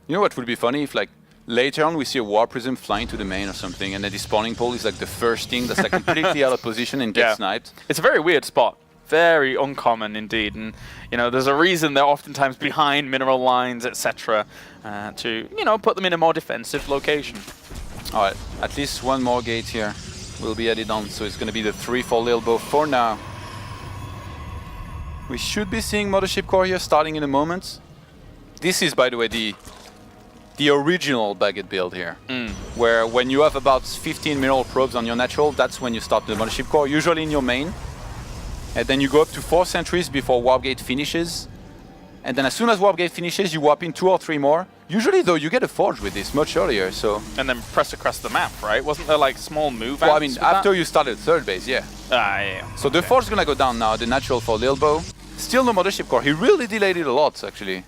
You know what would be funny if, like, later on we see a War Prism flying to the main or something, and then the spawning pole is like the first thing that's like completely out of position and gets sniped. It's a very weird spot. Very uncommon indeed, and you know there's a reason they're oftentimes behind mineral lines, etc., to put them in a more defensive location. All right, at least one more gate here will be added on, so it's going to be the 3 for Lilbow for now. We should be seeing Mothership Core here starting in a moment. This is, by the way, the original Baguette build here, where when you have about 15 mineral probes on your natural, that's when you start the Mothership Core, usually in your main. And then you go up to 4 sentries before Warp Gate finishes. And then as soon as Warp Gate finishes, you warp in 2 or 3 more. Usually, though, you get a Forge with this much earlier, so... And then press across the map, right? Wasn't there like small move Well, I outs mean, with after that? you started third base, yeah. Yeah. So the Forge is gonna go down now, the natural for Lilbow. Still no Mothership Core. He really delayed it a lot, actually.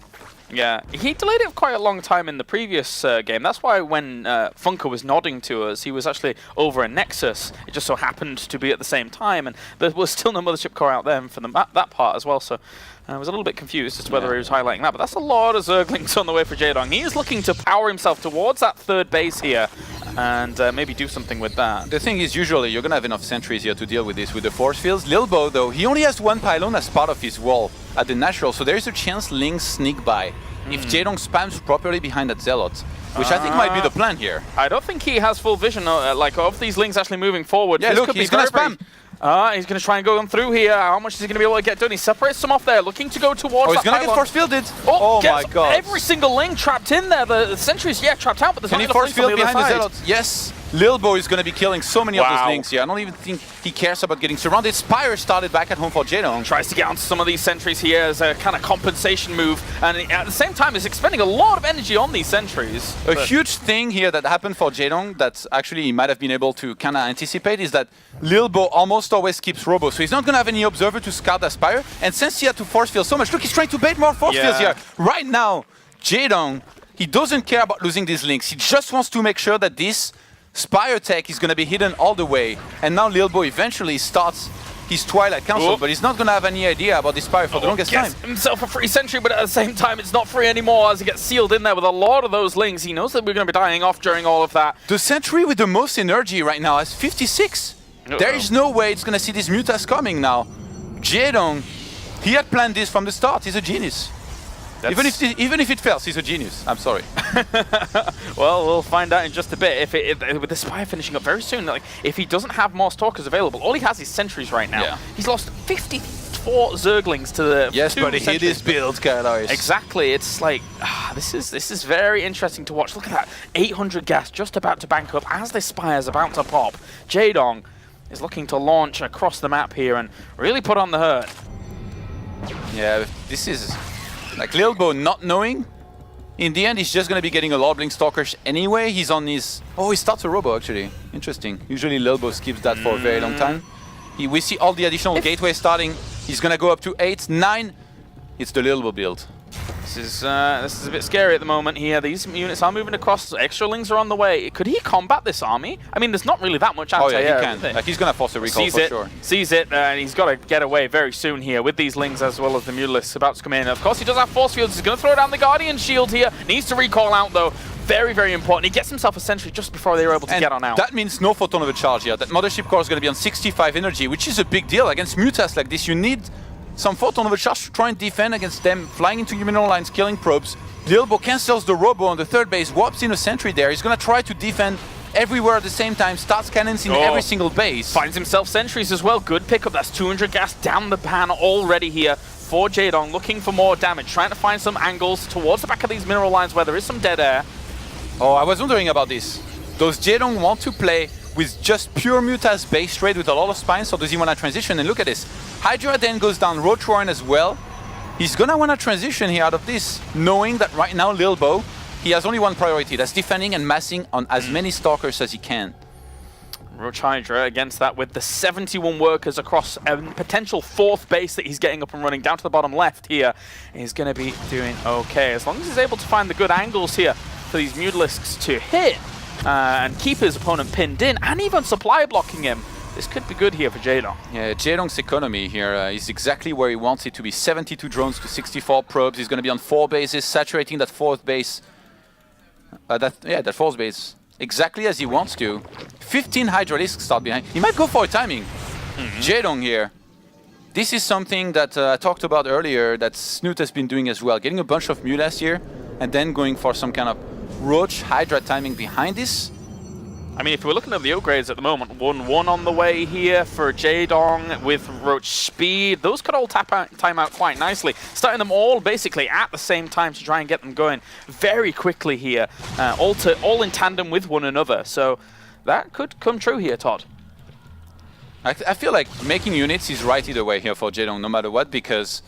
Yeah, he delayed it quite a long time in the previous game. That's why when Funker was nodding to us, he was actually over a Nexus. It just so happened to be at the same time, and there was still no Mothership Core out there for that part as well. So I was a little bit confused as to whether he was highlighting that. But that's a lot of Zerglings on the way for Jaedong. He is looking to power himself towards that third base here and maybe do something with that. The thing is, usually you're gonna have enough sentries here to deal with this with the force fields. Lilbow, though, he only has 1 pylon as part of his wall at the natural, so there is a chance Lings sneak by. If Jaedong spams properly behind that Zealot, which I think might be the plan here. I don't think he has full vision like of these Lings actually moving forward. Yeah, This look, could be he's gonna very, spam. He's going to try and go on through here. How much is he going to be able to get done? He separates some off there, looking to go towards Oh, he's that gonna get pylon. force fielded. Oh, my gets god. every single Ling trapped in there. The sentries, yeah, trapped out, but there's Can not he enough force Lings on field the other behind the side. Zealot? Yes. Lilbow is going to be killing so many of Wow. those Lings here. I don't even think he cares about getting surrounded. Spire started back at home for Jaedong. Tries to get onto some of these sentries here as a kind of compensation move, and at the same time is expending a lot of energy on these sentries. A huge thing here that happened for Jaedong that actually he might have been able to kind of anticipate is that Lilbow almost always keeps Robo, so he's not going to have any observer to scout that Spire, and since he had to force field so much, look, he's trying to bait more force fields here. Right now, Jaedong, he doesn't care about losing these links, he just wants to make sure that this Spire tech is going to be hidden all the way, and now Lilbow eventually starts his Twilight Council, but he's not going to have any idea about this Spire for the longest time. Gets himself a free sentry, but at the same time, it's not free anymore as he gets sealed in there with a lot of those Lings. He knows that we're going to be dying off during all of that. The sentry with the most energy right now has 56. There is no way it's going to see this Mutas coming now. Jaedong, he had planned this from the start. He's a genius. Even if it fails, he's a genius. I'm sorry. Well, we'll find out in just a bit. With the Spire finishing up very soon, like if he doesn't have more Stalkers available, all he has is sentries right now. Yeah. He's lost 54 Zerglings to the Yes, two but he hit sentries. his build, guys. Exactly. It's like this is very interesting to watch. Look at that, 800 gas just about to bank up as this Spire's about to pop. Jaedong is looking to launch across the map here and really put on the hurt. Yeah, this is like Lilbow not knowing. In the end, he's just going to be getting a lot of Blink Stalkers anyway. He's on his... Oh, he starts a Robo, actually. Interesting. Usually Lilbow skips that for a very long time. We see all the additional gateways starting. He's going to go up to 8, 9. It's the Lilbow build. This is a bit scary at the moment here. These units are moving across. Extra Lings are on the way. Could he combat this army? I mean, there's not really that much anti-air. Oh yeah, he can. is there? Like, he's going to force a recall Sees for it, sure. sees it, and he's got to get away very soon here with these Lings as well as the Mutalisks about to come in. Of course, he does have force fields. He's going to throw down the Guardian Shield here. Needs to recall out, though. Very, very important. He gets himself a sentry just before they were able to get on out. That means no photon of a charge here. That Mothership Core is going to be on 65 energy, which is a big deal. Against Mutas like this, you need some photon of a charge to try and defend against them flying into your mineral lines, killing probes. Lilbow cancels the Robo on the third base, warps in a sentry there. He's going to try to defend everywhere at the same time, starts cannons in every single base. Finds himself sentries as well. Good pickup. That's 200 gas down the pan already here for Jaedong, looking for more damage, trying to find some angles towards the back of these mineral lines where there is some dead air. Oh, I was wondering about this. Does Jaedong want to play with just pure Mutas base trade with a lot of spines, or does he want to transition? And look at this. Hydra then goes down Roach Warren as well. He's going to want to transition here out of this, knowing that right now Lilbow, he has only one priority. That's defending and massing on as many Stalkers as he can. Roach Hydra against that with the 71 workers across a potential fourth base that he's getting up and running down to the bottom left here. He's going to be doing okay. As long as he's able to find the good angles here for these Mutalisks to hit and keep his opponent pinned in and even supply blocking him, this could be good here for Jaedong. Yeah, Jaedong's economy here is exactly where he wants it to be. 72 drones to 64 probes. He's going to be on 4 bases, saturating that fourth base. That fourth base exactly as he wants to. 15 Hydralisks start behind. He might go for a timing. Jaedong here. This is something that I talked about earlier that Snoot has been doing as well. Getting a bunch of Mulas here and then going for some kind of Roach Hydra timing behind this. I mean, if we're looking at the upgrades at the moment, 1-1 on the way here for Jaedong with Roach Speed. Those could all time out quite nicely. Starting them all basically at the same time to try and get them going very quickly here. All in tandem with one another. So that could come true here, Todd. I feel like making units is right either way here for Jaedong, no matter what, because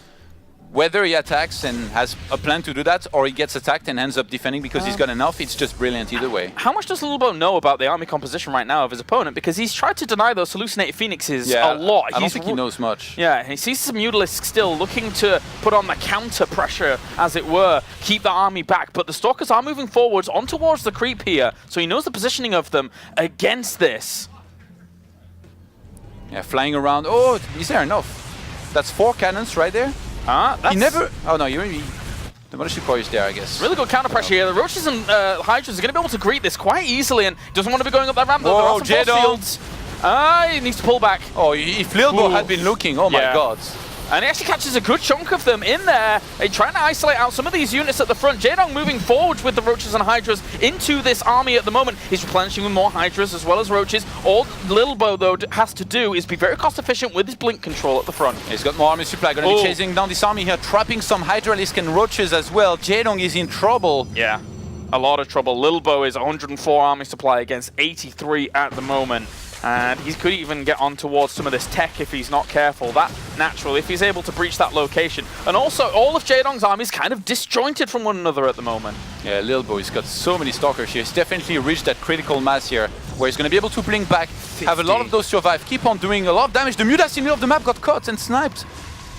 whether he attacks and has a plan to do that, or he gets attacked and ends up defending because he's got enough, it's just brilliant either way. How much does Lilbow know about the army composition right now of his opponent? Because he's tried to deny those hallucinated phoenixes a lot. I don't think he knows much. Yeah, he sees some Mutalisks still looking to put on the counter pressure, as it were, keep the army back. But the Stalkers are moving forwards on towards the creep here, so he knows the positioning of them against this. Yeah, flying around. Oh, is there enough? That's 4 cannons right there. That's He never... Oh no, the Mothership Core is there, I guess. really good counter pressure here. The Roaches and Hydras are going to be able to greet this quite easily, and doesn't want to be going up that ramp though. There are some force fields. He needs to pull back. Oh, if Lilbow had been looking, oh my god. And he actually catches a good chunk of them in there. They're trying to isolate out some of these units at the front. Jaedong moving forward with the Roaches and Hydras into this army at the moment. He's replenishing with more Hydras as well as Roaches. All Lilbow, though, has to do is be very cost efficient with his blink control at the front. He's got more army supply. Gonna be chasing down this army here, trapping some Hydralisk and Roaches as well. Jaedong is in trouble. Yeah, a lot of trouble. Lilbow is 104 army supply against 83 at the moment. And he could even get on towards some of this tech if he's not careful. That natural, if he's able to breach that location. And also, all of Jaedong's army is kind of disjointed from one another at the moment. Yeah, Lilbow, he's got so many Stalkers here. He's definitely reached that critical mass here, where he's going to be able to blink back, 50. Have a lot of those survive, keep on doing a lot of damage. The Mutas in the middle of the map got caught and sniped.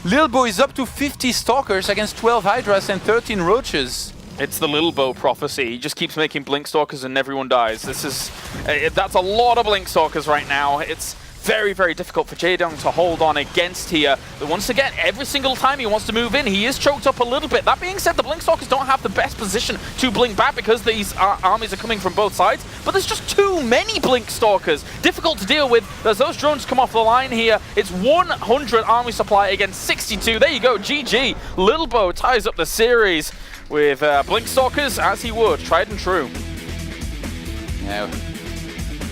Lilbow is up to 50 Stalkers against 12 Hydras and 13 Roaches. It's the Lilbow prophecy. He just keeps making Blink Stalkers and everyone dies. That's a lot of Blink Stalkers right now. It's very, very difficult for Jaedong to hold on against here. But once again, every single time he wants to move in, he is choked up a little bit. That being said, the Blink Stalkers don't have the best position to blink back because these armies are coming from both sides. But there's just too many Blink Stalkers. Difficult to deal with. As those drones come off the line here, it's 100 army supply against 62. There you go, GG. Lilbow ties up the series with Blink Stalkers, as he would, tried and true. Yeah,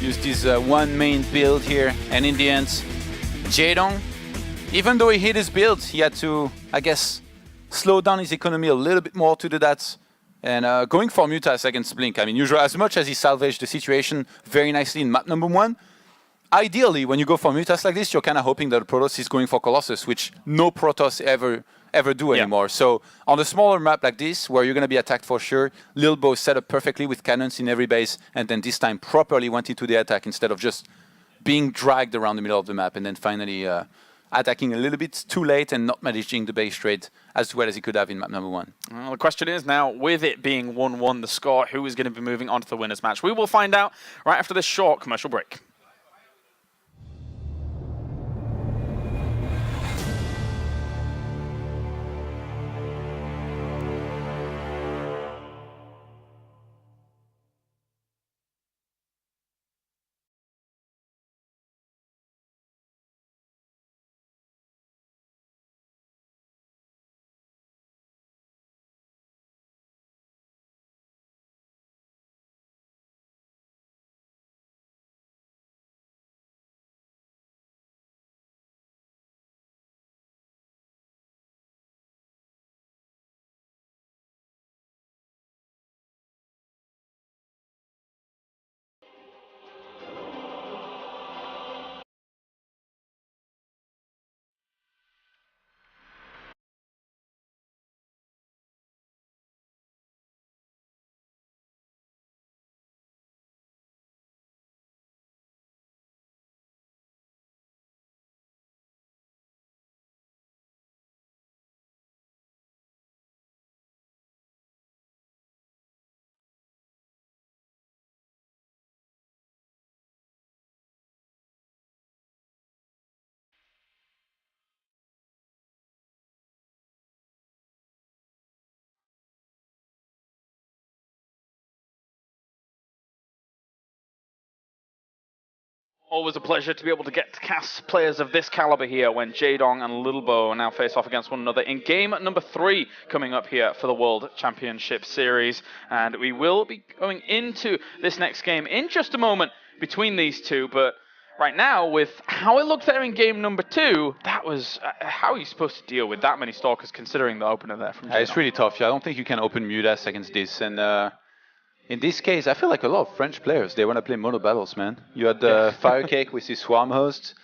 used his one main build here, and in the end, Jaedong, even though he hit his build, he had to, I guess, slow down his economy a little bit more to do that. And going for Mutas against Blink, I mean, usually, as much as he salvaged the situation very nicely in map number 1, ideally, when you go for Mutas like this, you're kind of hoping that Protoss is going for Colossus, which no Protoss ever do anymore. So on a smaller map like this, where you're going to be attacked for sure, Lilbow set up perfectly with cannons in every base, and then this time properly went into the attack instead of just being dragged around the middle of the map, and then finally attacking a little bit too late and not managing the base trade as well as he could have in map number 1. Well, the question is now, with it being 1-1 the score, who is going to be moving on to the winners match? We will find out right after this short commercial break. Always a pleasure to be able to get to cast players of this caliber here when Jaedong and Lilbow now face off against one another in game number 3 coming up here for the World Championship Series. And we will be going into this next game in just a moment between these two, but right now, with how it looked there in game number 2, that was... how are you supposed to deal with that many Stalkers considering the opener there from It's Jaedong? really tough. Yeah, I don't think you can open Mutas against this. And in this case, I feel like a lot of French players, they want to play mono battles, man. You had Firecake with his Swarm Host,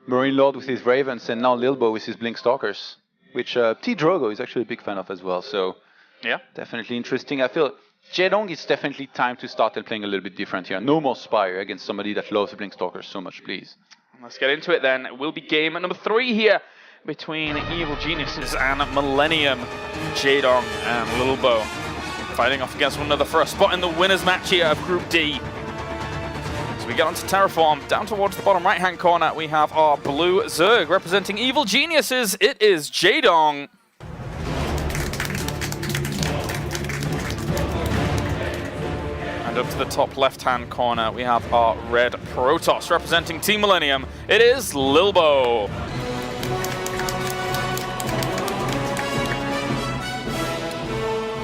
Marine Lord with his Ravens, and now Lilbow with his Blink Stalkers, which T. Drogo is actually a big fan of as well. So Yeah. definitely interesting. I feel Jaedong, it's definitely time to start playing a little bit different here. No more Spire against somebody that loves Blink Stalkers so much, please. Let's get into it then. It will be game number 3 here between Evil Geniuses and Millennium. Jaedong and Lilbow fighting off against one another for a spot in the winners match here of Group D. So we get onto Terraform. Down towards the bottom right-hand corner, we have our blue Zerg representing Evil Geniuses. It is Jaedong. And up to the top left-hand corner, we have our red Protoss representing Team Millennium. It is Lilbow.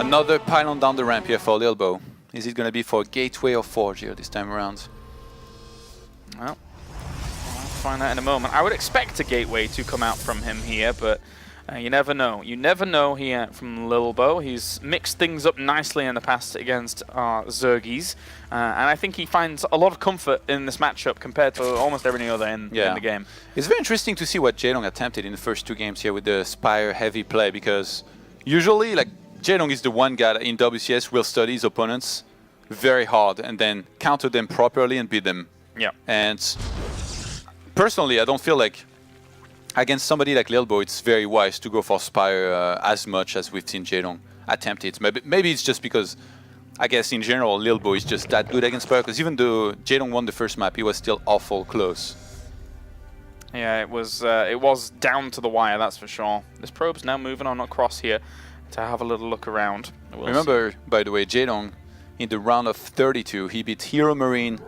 Another pylon down the ramp here for Lilbow. Is it going to be for Gateway or Forge here this time around? Well, I'll find that in a moment. I would expect a Gateway to come out from him here, but you never know. You never know here from Lilbow. He's mixed things up nicely in the past against Zergies, and I think he finds a lot of comfort in this matchup compared to almost every other in the game. It's very interesting to see what Jaedong attempted in the first 2 games here with the Spire heavy play, because usually, like, Jaedong is the one guy that in WCS will study his opponents very hard and then counter them properly and beat them. Yeah. And personally, I don't feel like against somebody like Lilbow, it's very wise to go for Spire as much as we've seen Jaedong attempt it. Maybe it's just because, I guess in general, Lilbow is just that good against Spire, because even though Jaedong won the first map, he was still awful close. Yeah, it was down to the wire, that's for sure. This probe's now moving on across here to have a little look around. Remember, by the way, Jaedong, in the round of 32, he beat Hero Marine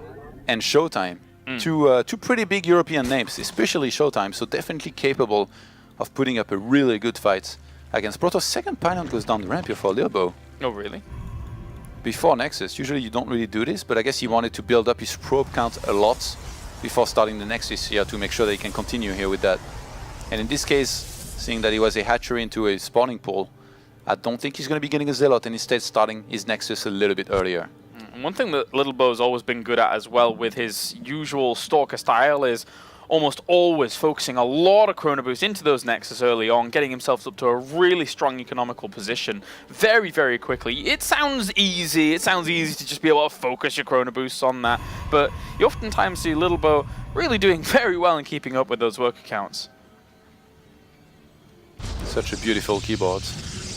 and Showtime. Two pretty big European names, especially Showtime, so definitely capable of putting up a really good fight against Protoss. Second pylon goes down the ramp here for Lilbow. Oh, really? Before Nexus. Usually you don't really do this, but I guess he wanted to build up his probe count a lot before starting the Nexus here to make sure that he can continue here with that. And in this case, seeing that he was a hatchery into a spawning pool, I don't think he's going to be getting a Zealot and instead starting his Nexus a little bit earlier. One thing that Lilbow's always been good at as well with his usual Stalker style is almost always focusing a lot of Chrono Boost into those Nexus early on, getting himself up to a really strong economical position very, very quickly. It sounds easy. It sounds easy to just be able to focus your Chrono Boosts on that, but you oftentimes see Lilbow really doing very well in keeping up with those worker counts. Such a beautiful keyboard.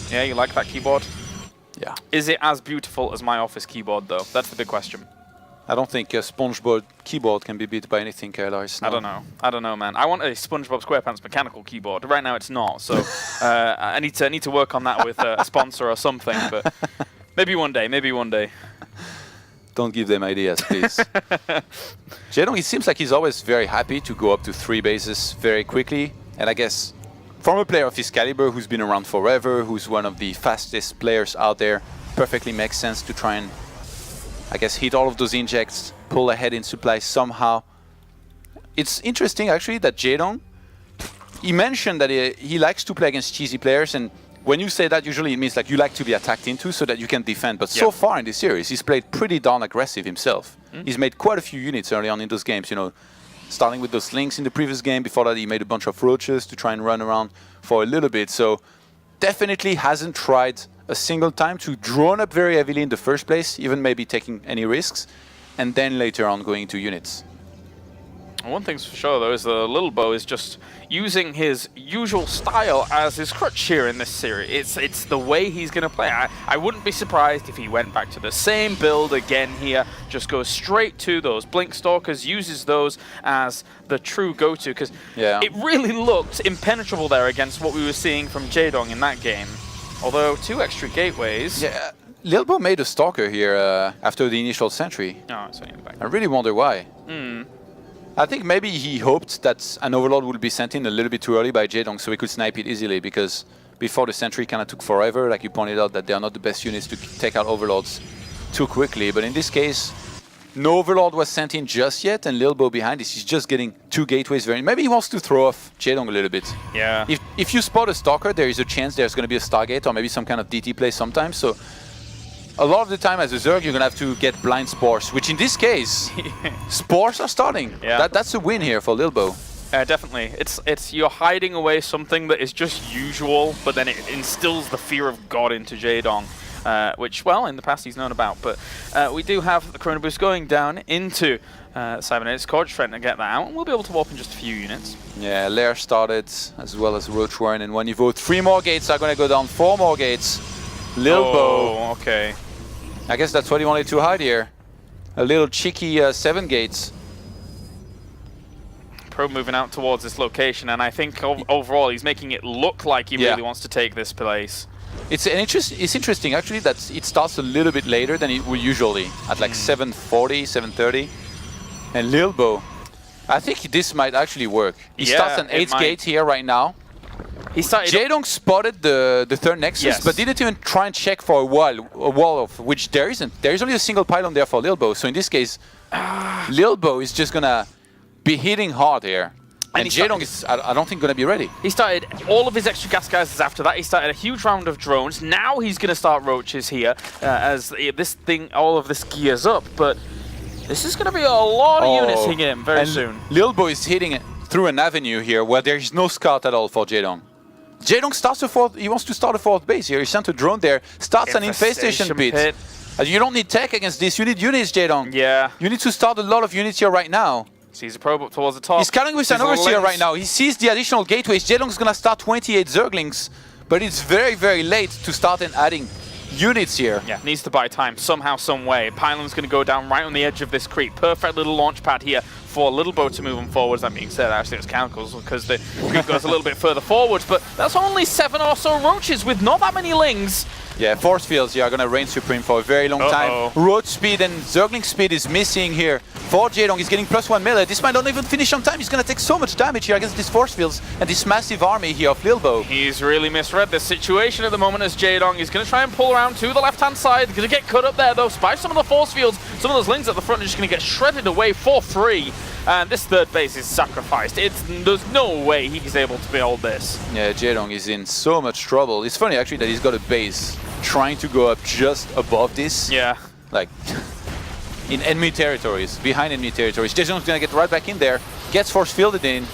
Yeah, you like that keyboard? Yeah. Is it as beautiful as my office keyboard, though? That's the big question. I don't think a SpongeBob keyboard can be beat by anything, Lars. No. I don't know. I don't know, man. I want a SpongeBob SquarePants mechanical keyboard. Right now, it's not. So I need to work on that with a sponsor or something. But maybe one day. Maybe one day. Don't give them ideas, please. Jaedong, it seems like he's always very happy to go up to 3 bases very quickly, and I guess from a player of his caliber who's been around forever, who's one of the fastest players out there, perfectly makes sense to try and, I guess, hit all of those injects, pull ahead in supply somehow. It's interesting, actually, that Jaedong, he mentioned that he likes to play against cheesy players, and when you say that, usually it means like you like to be attacked into so that you can defend. But so far in this series, he's played pretty darn aggressive himself. He's made quite a few units early on in those games, you know, starting with those Lynx in the previous game. Before that, he made a bunch of Roaches to try and run around for a little bit. So definitely hasn't tried a single time to drone up very heavily in the first place, even maybe taking any risks, and then later on going to units. One thing's for sure, though, is that Lilbow is just using his usual style as his crutch here in this series. It's the way he's going to play. I wouldn't be surprised if he went back to the same build again here, just goes straight to those Blink Stalkers, uses those as the true go-to, because it really looked impenetrable there against what we were seeing from Jaedong in that game. Although 2 extra gateways. Yeah, Lilbow made a Stalker here after the initial sentry. Oh, it's only in the back. I really wonder why. I think maybe he hoped that an Overlord would be sent in a little bit too early by Jaedong so he could snipe it easily, because before the sentry kind of took forever, like you pointed out, that they are not the best units to take out Overlords too quickly. But in this case, No Overlord was sent in just yet, and Lilbow behind this. He's just getting 2 gateways. Maybe he wants to throw off Jaedong a little bit. Yeah. If you spot a Stalker, there is a chance there's going to be a Stargate or maybe some kind of DT play sometimes. So a lot of the time as a Zerg, you're going to have to get blind Spores, which in this case, Spores are starting. Yeah. That's a win here for Lilbow. Definitely. It's you're hiding away something that is just usual, but then it instills the fear of God into Jaedong. Which, well, in the past he's known about, but we do have the Chrono Boost going down into Cybernetics. Corge trying to get that out, and we'll be able to warp in just a few units. Yeah, Lair started, as well as Roach Warren, and when you vote 3 more gates are going to go down, 4 more gates. Lilbow. Oh, okay. I guess that's what he wanted to hide here. A little cheeky 7 gates. Probe moving out towards this location, and I think overall he's making it look like he really wants to take this place. It's interesting actually that it starts a little bit later than it would usually, at like 7:40, 7:30. And Lilbow, I think this might actually work. He starts an 8th gate here right now. He started. Jaedong spotted the 3rd Nexus, but didn't even try and check for a wall of which there isn't. There is only a single pylon there for Lilbow. So in this case, Lilbow is just gonna be hitting hard here. And Jaedong is, I don't think, going to be ready. He started all of his extra gas geysers after that. He started a huge round of drones. Now he's going to start roaches here as all of this gears up. But this is going to be a lot of units hitting him very soon. Lilbow is hitting it through an avenue here where there is no scout at all for Jaedong. Jaedong starts a 4th. He wants to start a 4th base here. He sent a drone there. Starts an infestation pit. You don't need tech against this. You need units, Jaedong. Yeah. You need to start a lot of units here right now. Sees a probe up towards the top. He's scouting with an overseer right now. He sees the additional gateways. Jaedong's gonna start 28 Zerglings, but it's very, very late to start and adding units here. Yeah, needs to buy time somehow, some way. Pylon's gonna go down right on the edge of this creep. Perfect little launch pad here for Lilbow to move him forwards. That being said, actually it's Chemicals because the creep goes a little bit further forwards, but that's only 7 or so roaches with not that many lings. Yeah, force fields are gonna reign supreme for a very long time. Roach speed and Zergling speed is missing here. For Jaedong, he's getting +1 melee. This might not even finish on time. He's gonna take so much damage here against these force fields and this massive army here of Lilbow. He's really misread the situation at the moment as Jaedong is gonna try and pull around to the left-hand side. Gonna get cut up there though by some of the force fields. Some of those lings at the front are just gonna get shredded away for free. And this 3rd base is sacrificed. There's no way he's able to behold this. Yeah, Jaedong is in so much trouble. It's funny actually that he's got a base trying to go up just above this. Yeah. Like in enemy territories, behind enemy territories. Jaedong's gonna get right back in there. Gets force fielded in.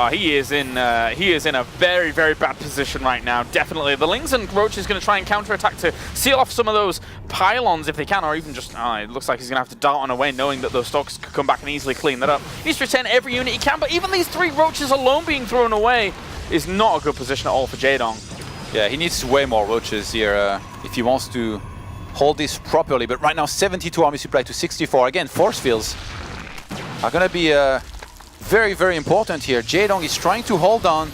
He is in a very, very bad position right now. Definitely. The Lings and Roach is going to try and counterattack to seal off some of those pylons if they can, or even just, it looks like he's going to have to dart on away knowing that those Stalkers could come back and easily clean that up. He needs to return every unit he can, but even these 3 Roaches alone being thrown away is not a good position at all for Jaedong. Yeah, he needs way more Roaches here if he wants to hold this properly. But right now, 72 army supply to 64. Again, force fields are going to be very, very important here. Jaedong is trying to hold on.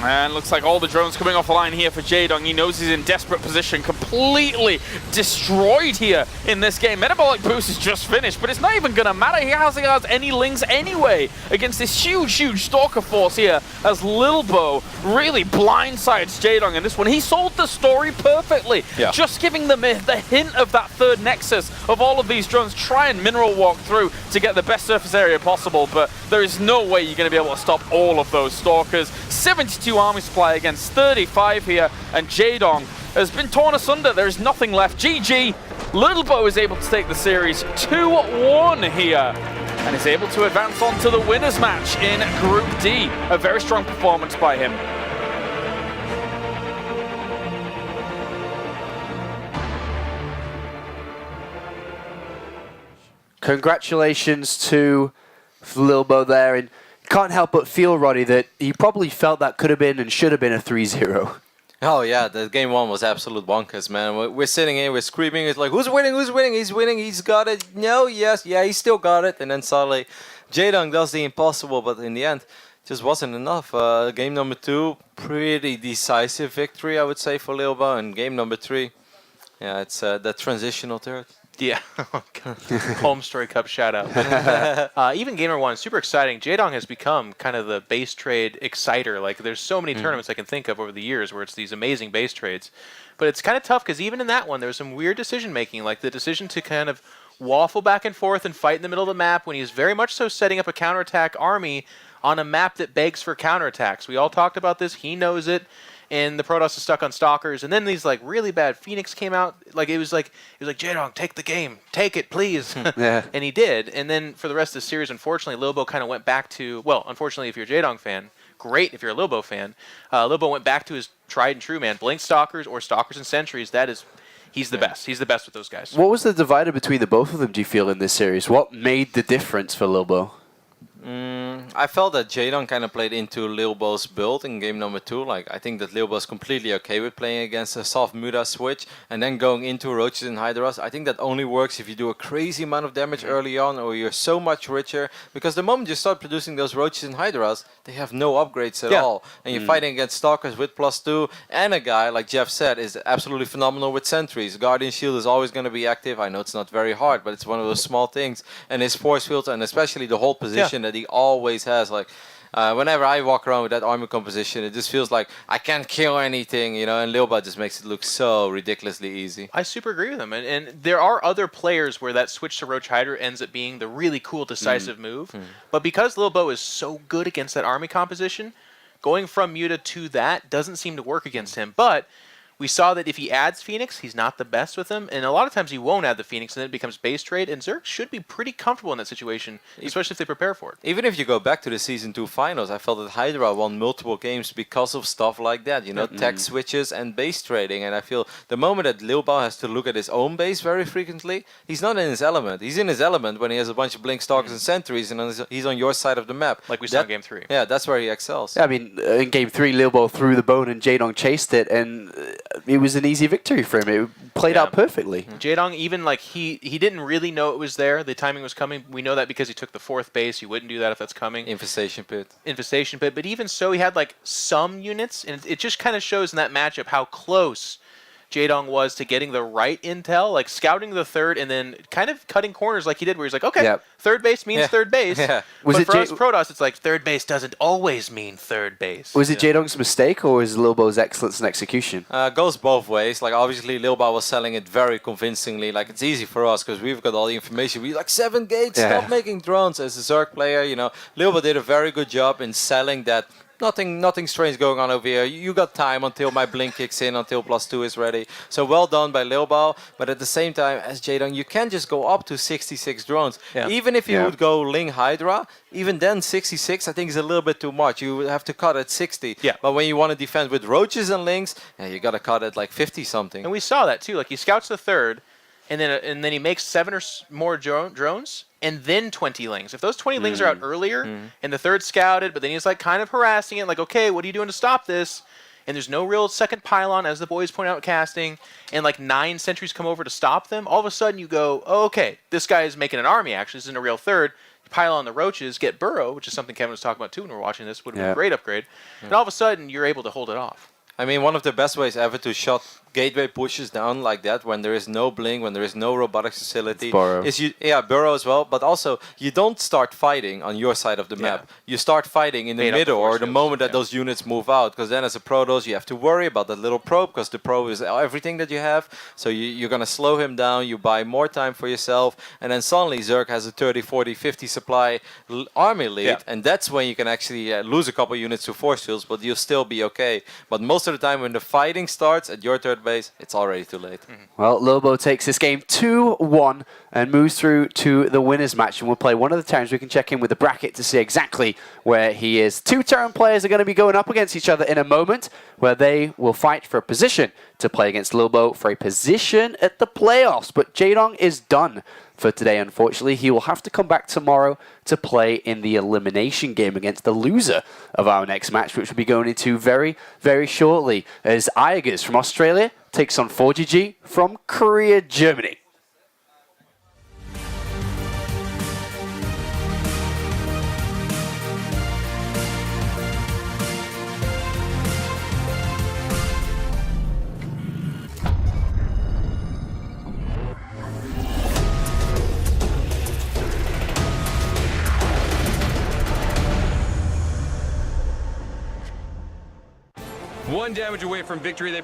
And looks like all the drones coming off the line here for Jaedong. He knows he's in desperate position, completely destroyed here in this game. Metabolic Boost is just finished, but it's not even going to matter. He hasn't got any lings anyway against this huge, huge Stalker force here as Lilbow really blindsides Jaedong in this one. He sold the story perfectly, just giving them the hint of that 3rd Nexus of all of these drones. Try and mineral walk through to get the best surface area possible, but there is no way you're going to be able to stop all of those Stalkers. 72 army supply against 35 here, and Jaedong has been torn asunder. There is nothing left. GG. Lilbow is able to take the series 2-1 here and is able to advance on to the winners match in Group D. A very strong performance by him. Congratulations to Lilbow there, and can't help but feel, Roddy, that he probably felt that could have been and should have been a 3-0. Oh yeah, the game 1 was absolute bonkers, man. We're sitting here, we're screaming, it's like, who's winning, who's winning, he's winning, he's got it, no, yes, yeah, he still got it, and then suddenly Jaedong does the impossible, but in the end, just wasn't enough. Game number 2, pretty decisive victory, I would say, for Lilbow, and game number 3, yeah, it's that transitional turret. Yeah, home story cup shout out. Even game number 1, super exciting. Jaedong has become kind of the base trade exciter. Like there's so many tournaments I can think of over the years where it's these amazing base trades. But it's kind of tough because even in that one, there was some weird decision making, like the decision to kind of waffle back and forth and fight in the middle of the map when he's very much so setting up a counterattack army on a map that begs for counterattacks. We all talked about this. He knows it. And the Protoss is stuck on Stalkers. And then these like really bad Phoenix came out. Like it was like Jaedong, take the game. Take it, please. Yeah. And he did. And then for the rest of the series, unfortunately, Lilbow kind of went back to, well, unfortunately, if you're a Jaedong fan, great if you're a Lilbow fan. Lilbow went back to his tried and true, man. Blink Stalkers or Stalkers and Sentries. That is, he's the best. He's the best with those guys. What was the divider between the both of them, do you feel, in this series? What made the difference for Lilbow? I felt that Jaedong kind of played into Lilbow's build in game number 2. Like, I think that Lilbow's completely okay with playing against a soft Muda switch and then going into Roaches and Hydras. I think that only works if you do a crazy amount of damage early on, or you're so much richer. Because the moment you start producing those Roaches and Hydras, they have no upgrades at all. And you're fighting against Stalkers with +2, and a guy, like Jeff said, is absolutely phenomenal with Sentries. Guardian Shield is always going to be active. I know it's not very hard, but it's one of those small things. And his force fields, and especially the whole position that he always has, like whenever I walk around with that army composition, it just feels like I can't kill anything, you know, and Lilbow just makes it look so ridiculously easy. I super agree with him. And there are other players where that switch to Roach Hydra ends up being the really cool, decisive move. But because Lilbow is so good against that army composition, going from Muta to that doesn't seem to work against him. But we saw that if he adds Phoenix, he's not the best with him. And a lot of times he won't add the Phoenix, and then it becomes base trade. And Zerg should be pretty comfortable in that situation, especially if they prepare for it. Even if you go back to the Season 2 finals, I felt that Hydra won multiple games because of stuff like that. You know, tech switches and base trading. And I feel the moment that Lilbow has to look at his own base very frequently, he's not in his element. He's in his element when he has a bunch of Blink Stalkers and Sentries, and he's on your side of the map. Like we saw in Game 3. Yeah, that's where he excels. Yeah, I mean, in Game 3, Lilbow threw the bone and Jaedong chased it, and it was an easy victory for him. It played out perfectly. Jaedong, even like he didn't really know it was there. The timing was coming. We know that because he took the 4th base. You wouldn't do that if that's coming. Infestation Pit. Infestation Pit. But even so, he had like some units, and it just kind of shows in that matchup how close Jaedong was to getting the right intel, like scouting the 3rd and then kind of cutting corners like he did, where he's like, okay, 3rd base means 3rd base. But for us Protoss, it's like 3rd base doesn't always mean 3rd base. Was it Jaedong's mistake, or was Lilbow's excellence in execution? Goes both ways. Like, obviously, Lilbow was selling it very convincingly. Like, it's easy for us because we've got all the information. We like 7 gates, stop making drones. As a Zerg player, you know, Lilbow did a very good job in selling that. Nothing strange going on over here. You got time until my blink kicks in, until +2 is ready. So well done by Lilbow. But at the same time, as Jaedong, you can't just go up to 66 drones. Even if you would go Ling Hydra, even then 66 I think is a little bit too much. You would have to cut at 60. But when you want to defend with Roaches and Lings, you got to cut at like 50 something. And we saw that too. Like, he scouts the 3rd, and then he makes 7 or more drones, and then 20 Lings. If those 20 Lings are out earlier, and the 3rd scouted, but then he's like kind of harassing it, like, okay, what are you doing to stop this? And there's no real second pylon, as the boys point out casting, and like 9 Sentries come over to stop them, all of a sudden you go, oh, okay, this guy is making an army, actually. This isn't a real 3rd. You pile on the Roaches, get Burrow, which is something Kevin was talking about too when we were watching this, would have been a great upgrade. And all of a sudden, you're able to hold it off. I mean, one of the best ways ever to shut gateway pushes down like that, when there is no blink, when there is no robotics facility, is Burrow as well. But also, you don't start fighting on your side of the map. You start fighting in the middle, or the moment that those units move out. Because then, as a Protoss, you have to worry about that little probe, because the probe is everything that you have. So you're gonna slow him down. You buy more time for yourself, and then suddenly Zerg has a 30, 40, 50 supply army lead, and that's when you can actually lose a couple units to force fields, but you'll still be okay. But most of the time, when the fighting starts at your 3rd base, it's already too late. Well, Lilbow takes this game 2-1 and moves through to the winners match, and we'll play one of the times. We can check in with the bracket to see exactly where he is. 2 Terran players are going to be going up against each other in a moment, where they will fight for a position to play against Lilbow for a position at the playoffs. But Jaedong is done for today, unfortunately. He will have to come back tomorrow to play in the elimination game against the loser of our next match, which we'll be going into very, very shortly, as Iagers from Australia takes on 4GG from Korea, Germany. One damage away from victory. They